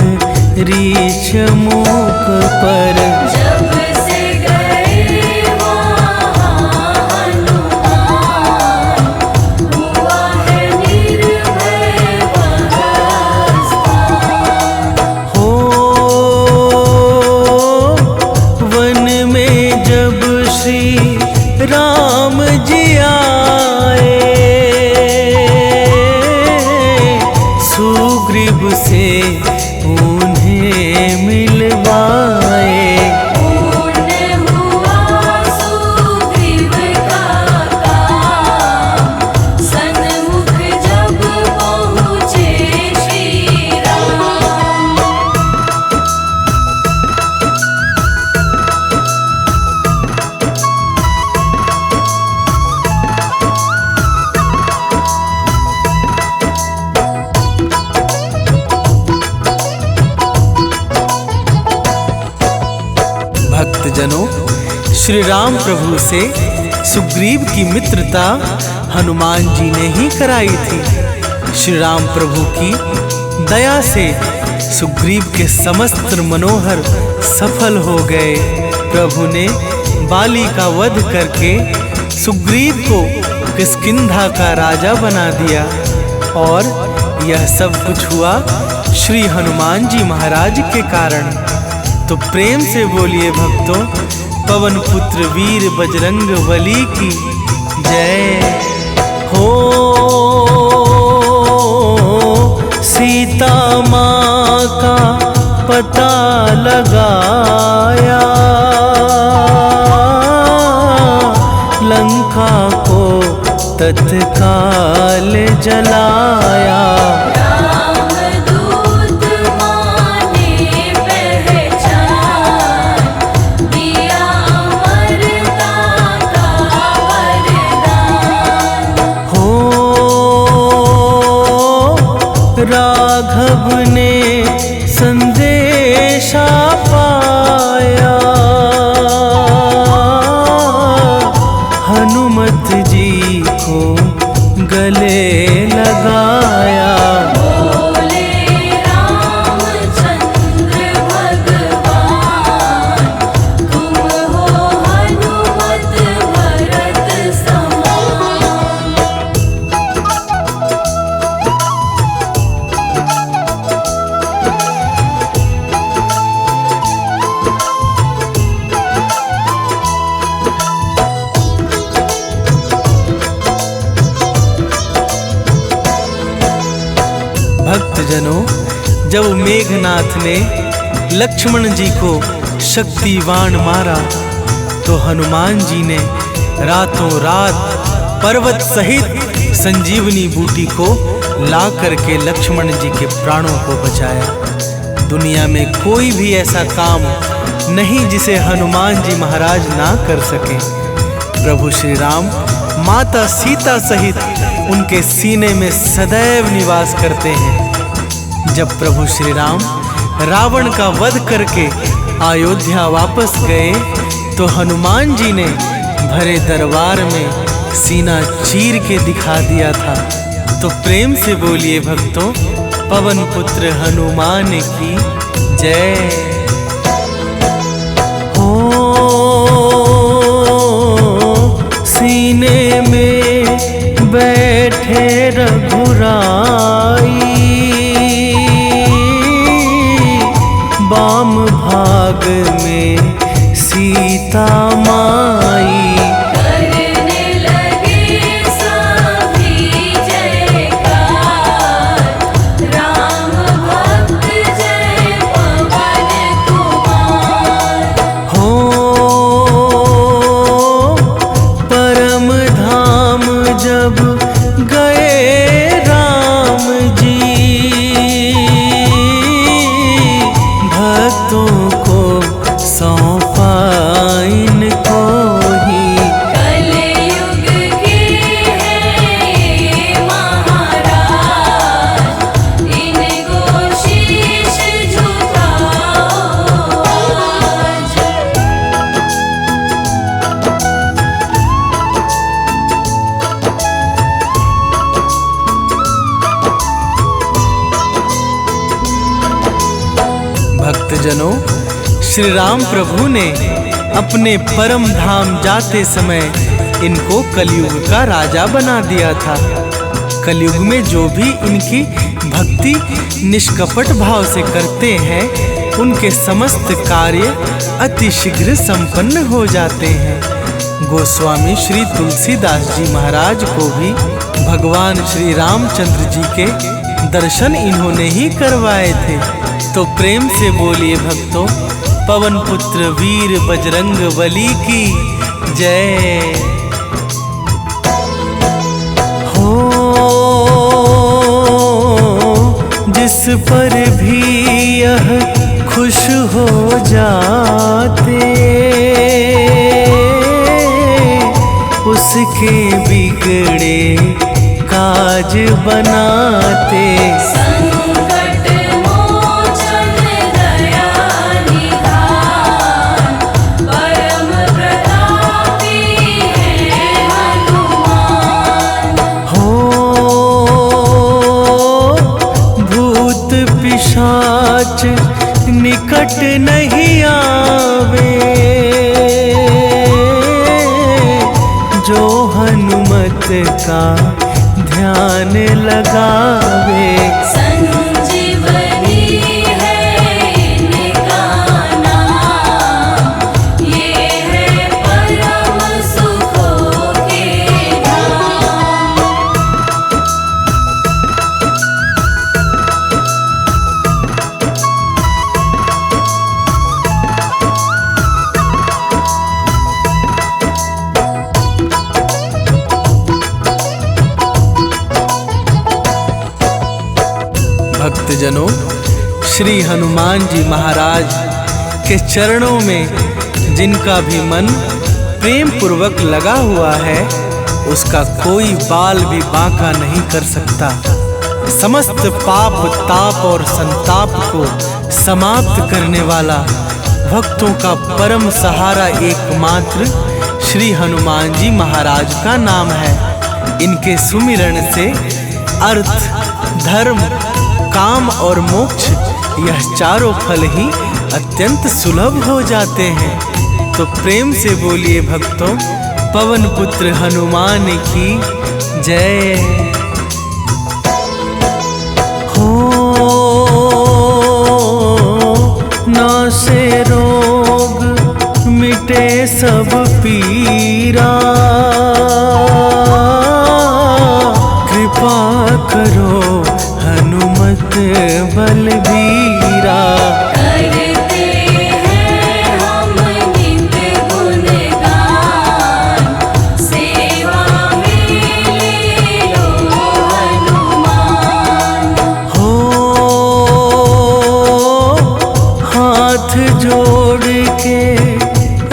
रीछ मुख पर। जब से गए वहाँ हनुमान, हुआ है निर्भय वह स्थान। हो वन में जब श्री राम जी आए, सुग्रीव से उन्हें मिलवाए। पूर्ण हुआ सुग्रीव का काम, सन्मुख जब पहुँचे श्री राम। भक्तजनों, श्री राम प्रभु से सुग्रीव की मित्रता हनुमान जी ने ही कराई थी। श्री राम प्रभु की दया से सुग्रीव के समस्त मनोहर सफल हो गए। प्रभु ने बाली का वध करके सुग्रीव को किष्किंधा का राजा बना दिया। और यह सब कुछ हुआ श्री हनुमान जी महाराज के कारण। तो प्रेम से बोलिए भक्तों, पवन पुत्र वीर बजरंगबली की जय हो। सीता माँ का पता लगाया, लंका को तत्काल जलाया। रामदूत माने पहचान, दिया अमरता का वरदान। हो राघव ने संदेशा पाया, हनुमत जी को गले लगाया। बोले रामचंद्र भगवान, तुम हो हनुमत भरत समान। भक्तजनों, जब मेघनाथ ने लक्ष्मण जी को शक्तिवान मारा तो हनुमान जी ने रातों रात पर्वत सहित संजीवनी बूटी को ला करके लक्ष्मण जी के प्राणों को बचाया। दुनिया में कोई भी ऐसा काम नहीं जिसे हनुमान जी महाराज ना कर सके। प्रभु श्री राम माता सीता सहित उनके सीने में सदैव निवास करते हैं। जब प्रभु श्री राम रावण का वध करके अयोध्या वापस गए तो हनुमान जी ने भरे दरबार में सीना चीर के दिखा दिया था। तो प्रेम से बोलिए भक्तों, पवन पुत्र हनुमान की जय। हो सीने में बैठे रघुराई, वाम भाग में सीता माई। करने लगे सभी जयकार, राम भक्त जय पवन कुमार। हो परम धाम जब गए राम जी, भक्तों को सौंपा इनको ही। कलयुग के हैं महाराज, इनको शीश झुकाओ आज। भक्तजनों, श्री राम प्रभु ने अपने परम धाम जाते समय इनको कलयुग का राजा बना दिया था। कलयुग में जो भी इनकी भक्ति निष्कपट भाव से करते हैं उनके समस्त कार्य अति शीघ्र संपन्न हो जाते हैं। गोस्वामी श्री तुलसीदास जी महाराज को भी भगवान श्री रामचंद्र जी के दर्शन इन्होंने ही करवाए थे। तो प्रेम से बोलिए भक्तों, पवन पुत्र वीर बजरंग बली की जय। हो जिस पर भी यह खुश हो जाते, उसके बिगड़े काज बनाते। संकट मोचन दया निधान, परम प्रतापी है हनुमान। हो भूत पिशाच निकट नहीं आवे, जो हनुमत का ध्यान लगावे। संजीवनी है इनका नाम, ये है परम सुखों के धाम। भक्तजनों, श्री हनुमान जी महाराज के चरणों में जिनका भी मन प्रेम पूर्वक लगा हुआ है उसका कोई बाल भी बांका नहीं कर सकता। समस्त पाप ताप और संताप को समाप्त करने वाला, भक्तों का परम सहारा एकमात्र श्री हनुमान जी महाराज का नाम है। इनके सुमिरन से अर्थ, धर्म, काम और मोक्ष यह चारों फल ही अत्यंत सुलभ हो जाते हैं। तो प्रेम से बोलिए भक्तों, पवन पुत्र हनुमान की जय। हो नासे रोग मिटे सब पीरा, कृपा करो हनुमत बलबीरा। करते हैं हम नित्य गुणगान, सेवा में ले लो हनुमान। हो हाथ जोड़ के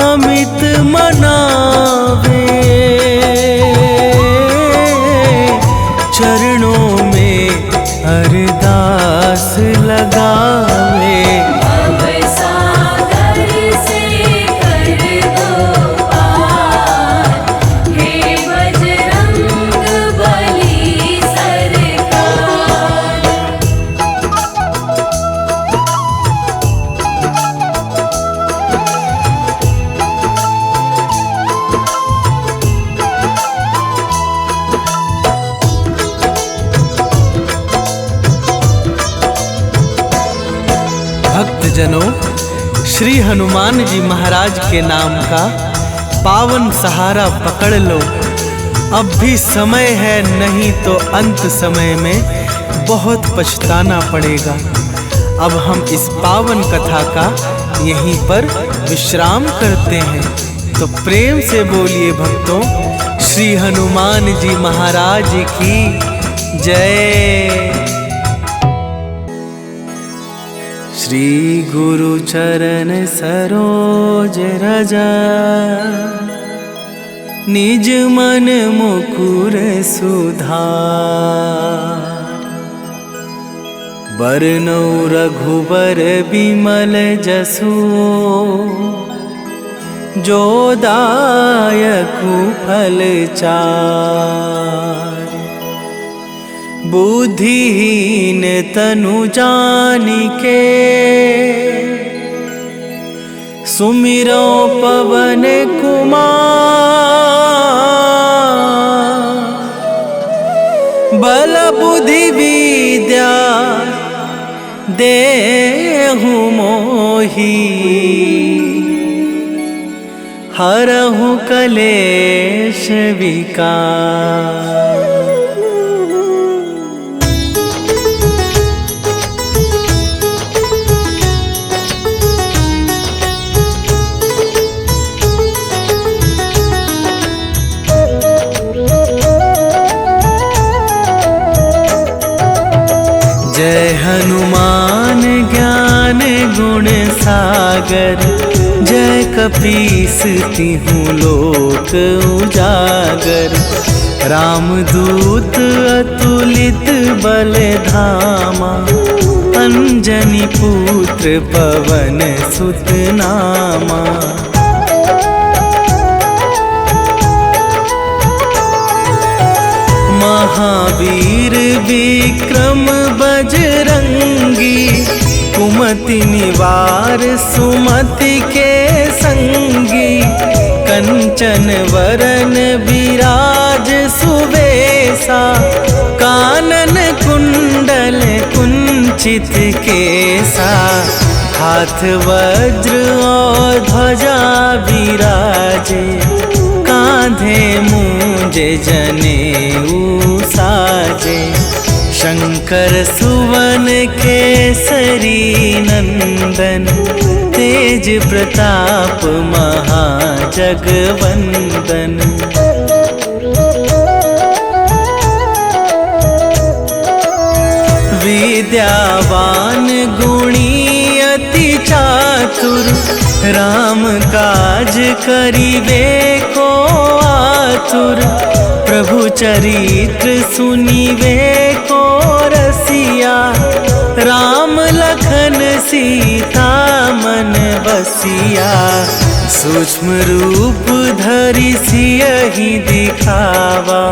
अमित मनावे, चरणों में अरदास लगावे। अब सागर से कर दो पार, हे बजरंग बली सरकार। भक्तजनों, श्री हनुमान जी महाराज के नाम का पावन सहारा पकड़ लो। अब भी समय है, नहीं तो अंत समय में बहुत पछताना पड़ेगा। अब हम इस पावन कथा का यहीं पर विश्राम करते हैं। तो प्रेम से बोलिए भक्तों, श्री हनुमान जी महाराज की जय। श्री गुरु चरण सरोज रजा, निज मन मुकुर सुधार। बरनौ रघुबर बिमल जसु, जो दायकु फल चार। बुद्धिहीन तनु जानिके, सुमिरो पवन कुमार। बल बुद्धि विद्या देहु मोहि, हरहु कलेश विकार। जय हनुमान ज्ञान गुण सागर, जय कपीस तिहुँ लोक उजागर। रामदूत अतुलित बल धामा, अंजनी पुत्र पवन सुत नामा। महावीर विक्रम बजरंगी, कुमति निवार सुमति के संगी। कंचन वरन विराज सुवेशा, कानन कुंडल कुंचित केसा। हाथ वज्र और ध्वजा विराजे, कांधे मूंज जनेऊ साजे। शंकर सुवन केसरी नंदन, तेज प्रताप महाजगवंदन। विद्यावान गुणी अति चातुर, राम काज करिबे को आतुर। प्रभु चरित्र सुनिवे को रसिया, राम लखन सीता मन बसिया। सूक्ष्म रूप धरि सियहि दिखावा,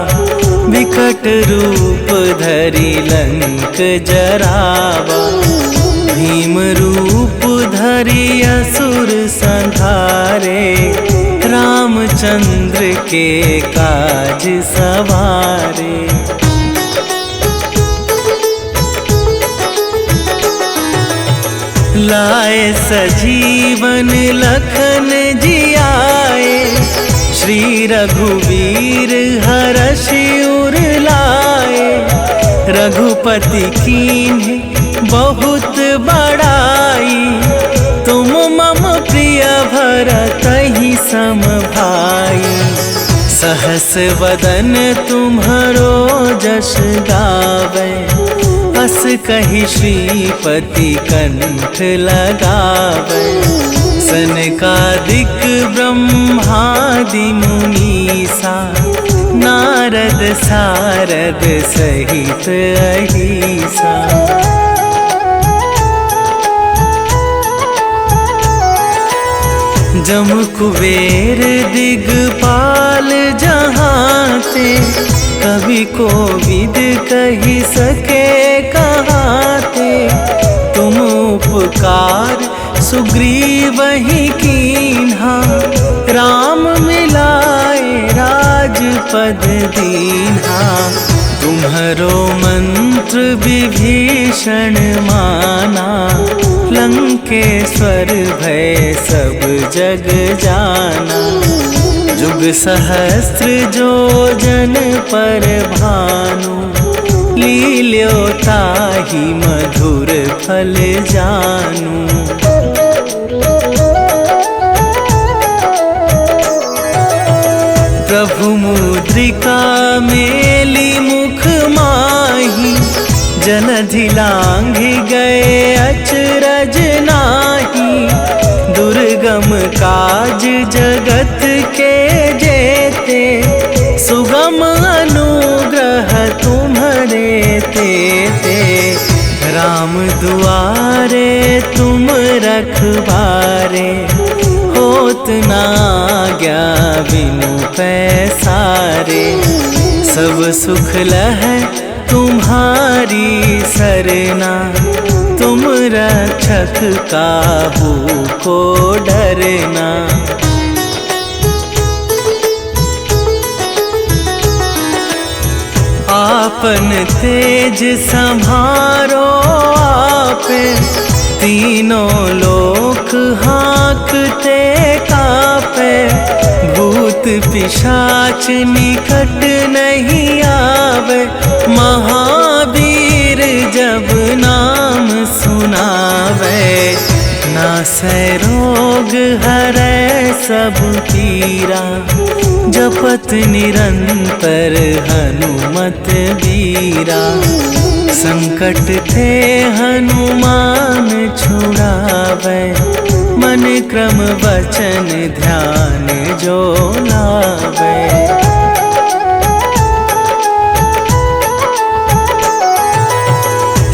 विकट रूप धरि लंक जरावा। भीम रूप धरि असुर संहारे, रामचंद्र के काज सवारे। लाए सजीवन लखन जियाए, श्री रघुवीर हरषि उर लाए। रघुपति कीन्ह बहुत बड़ाई, तुम मम प्रिय भरतहि सम भाई। सहस वदन तुम्हरो जस गावे, अस कहि श्रीपति कंठ लगावे। सनकादिक ब्रह्मादि मुनीसा, नारद सारद सहित अहिसा। जम कुबेर दिगपाल जहाते, कवि कोविद कहि सके कहाते। तुम उपकार सुग्रीवहि कीन्हा, राम मिलाए राजपद दीन्हा। तुम्हरो मंत्र विभीषण माना, लंकेश्वर भय सब जग जाना। जुग सहस्त्र जो जन पर भानु, लील्यो ताहि मधुर फल जानू। प्रभु मुद्रिका मेली मुख माही, जलधि लांघि गए अचरज नाही। दुर्गम काज जगत के जेते, सुगम अनुग्रह तुम्हरे तेते। राम दुआरे तुम रखवारे, होत न आज्ञा बिनु पैसारे। सब सुख लहै तुम्हारी सरना, तुम रक्षक काहू को डरना। आपन तेज संभारो आपे, तीनों लोक हाँकते कापे। भूत पिशाच निकट नहीं आवे, महावीर जब नाम सुनावे। नासै रोग हरै सब पीरा, जपत निरंतर हनुमत बीरा। संकट ते हनुमान छुड़ावे, मन क्रम वचन ध्यान जो लावे।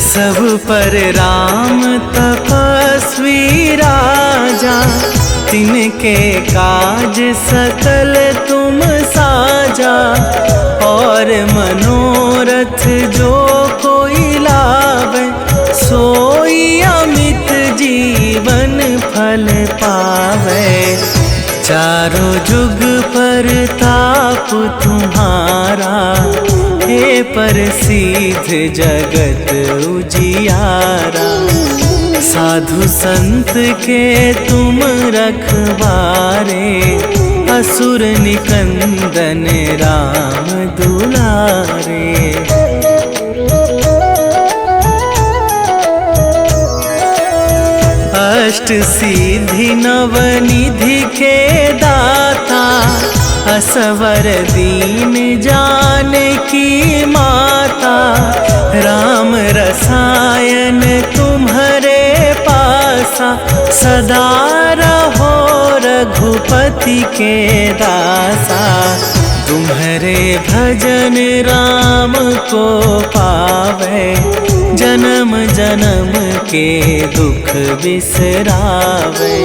सब पर राम तपस्वी राजा, तिनके काज सकल तुम साजा। और मनोरथ जो कोई लावे, सोई अमित जीवन फल पावे। चारों जुग पर ताप तुम्हारा, हे प्रसिद्ध जगत उजियारा। साधु संत के तुम रखवारे, असुर निकंदन राम दुलारे। अष्ट सिद्धि नव निधि के दाता, असवर दीन जानकी माता। राम रसायन तुम्हारे पासा, सदा रहो रघुपति के दासा। तुम्हारे भजन राम को पावे, जन्म जन्म के दुख बिसरावे।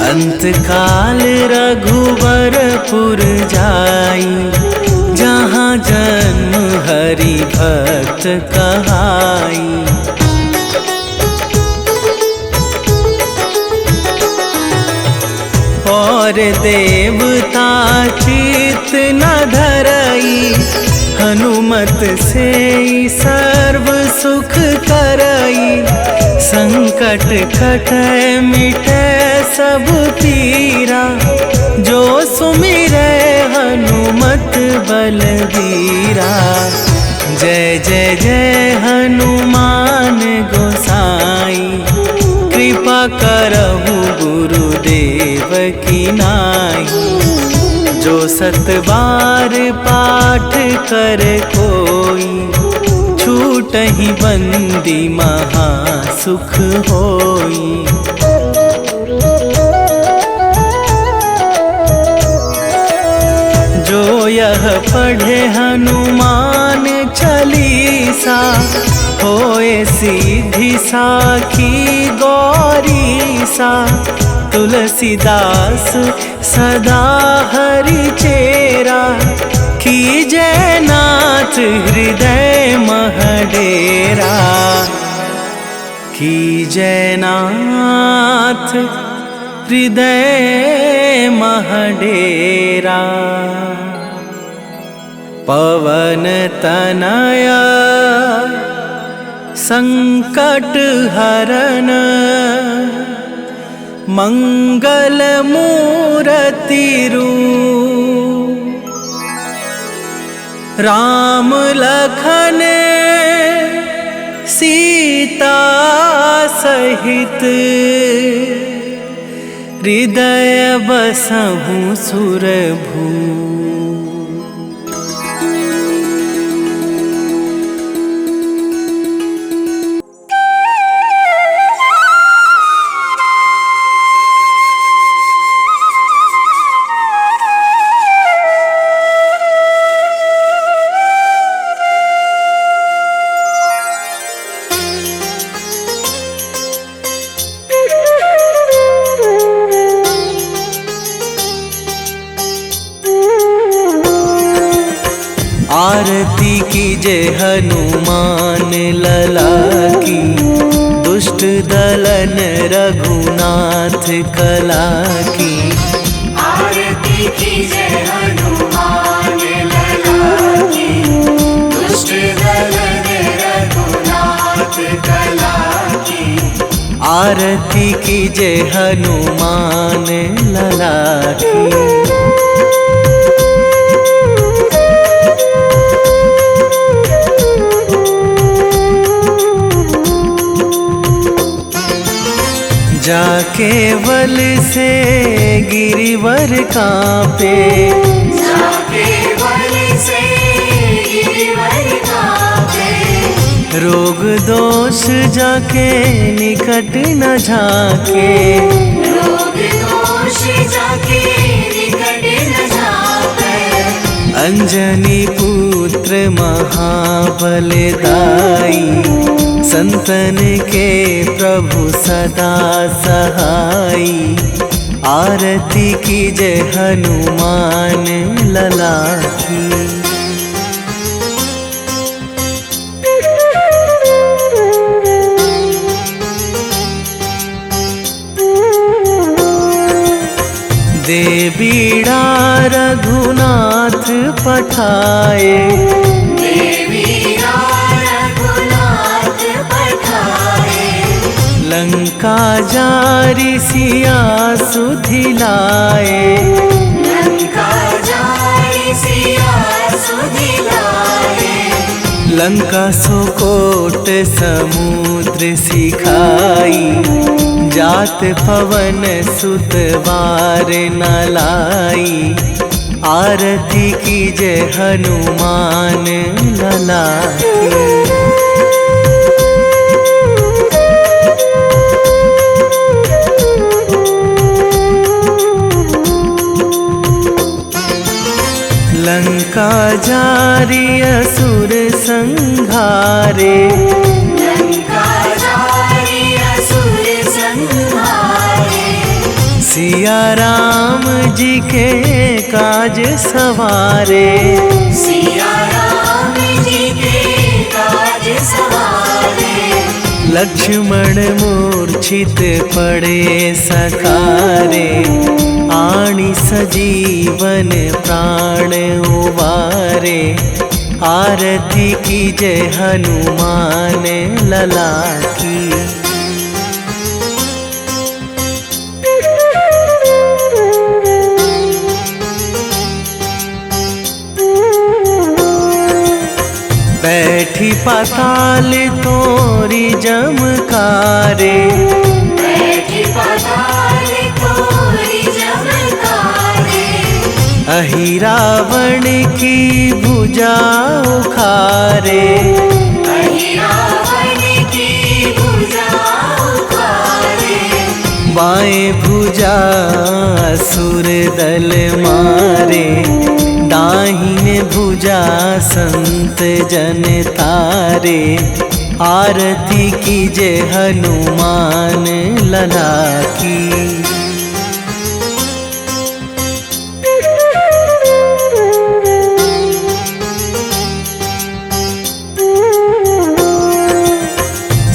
अंत काल रघुवरपुर जाई, जहाँ जन्म हरि भक्त कहाई। और देवता चित न धरई, हनुमत से सर्व सुख करई। संकट कटै मिटै सब पीरा, जो सुमिरै हनुमत बलबीरा। जय जय जय हनुमान गोसाई, कृपा करहु गुरुदेव की नाई। जो सत बार पाठ कर कोई, छूटहि बंदी महा सुख होई। जो यह पढ़े हनुमान चालीसा, होए सीधी साखी गौरीसा। तुलसीदास सदा हरि चेरा, कीजै नाथ हृदय मह डेरा। कीजै नाथ हृदय मह डेरा। पवन तनया संकट हरन, मंगल मूरति रूप। राम लखन सीता सहित, हृदय बसहु सुरभू। आरती कीजे हनुमान लला की, दुष्ट दलन रघुनाथ कला की। आरती कीजे हनुमान लला की, दुष्ट दलन रघुनाथ कला की। आरती कीजे हनुमान लला की। जाके बल से गिरिवर कांपे, जाके बल से गिरिवर कांपे। रोग दोष जाके निकट न झाके, रोग दोष जाके निकट न झाके। अंजनी पुत्र महाबलदाई, संतन के प्रभु सदा सहाई। आरती कीजे हनुमान लला की। देवीड़ा रघुनाथ पठाए, लंका जारी सिया सुधिलाए। लंका जारी सिया सुधिलाए। लंका सुकोट समुद्र सिखाई, जात पवन सुत बार न लाई। आरती कीजे हनुमान लला की। लंका जारी असुर संहारे, लंका जारी असुर संहारे। सिया राम जी के काज सवारे, सिया राम जी के काज सवारे। लक्ष्मण मूर्छित पड़े सकारे, आणी सजीवन प्राण उबारे। आरती की जय हनुमान लला की। बैठी पाताल तोरी जमकारे, बैठी पाताल तोरी जमकारे। अहि रावण की भुजा उखारे, अहि रावण की भुजा उखारे। बाएं भुजा असुर दल मारे, दाहिने भुजा संत जन तारे। आरती की जय हनुमान लला की।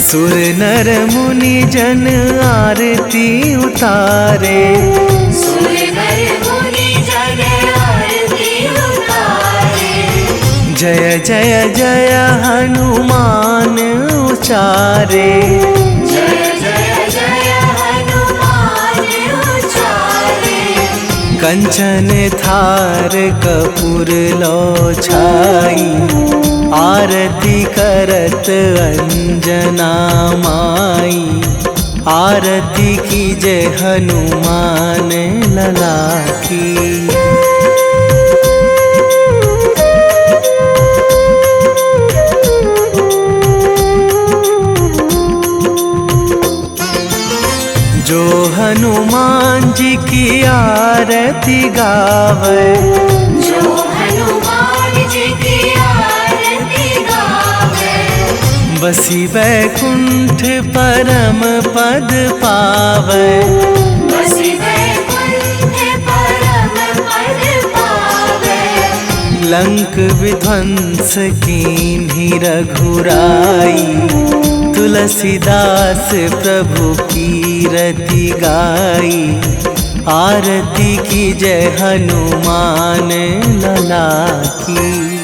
सुर नर मुनि जन आरती उतारे, सुर नर मुनि जन आरती उतारे। जय जय जय हनुमान उचारे, जय जय जय हनुमान उचारे। कंचन थार कपूर लो छाई, आरती करत अंजना माई। आरती की जय हनुमान लला की। जो हनुमान जी की आरती गावे, जो हनुमान जी की आरती गावे। बसी वैकुंठ परम पद पावे, बसी वैकुंठ परम पद पावे। लंक विध्वंस कीन्ही रघुराई, तुलसीदास प्रभु कीरति गाई। आरती की जय हनुमान लला की।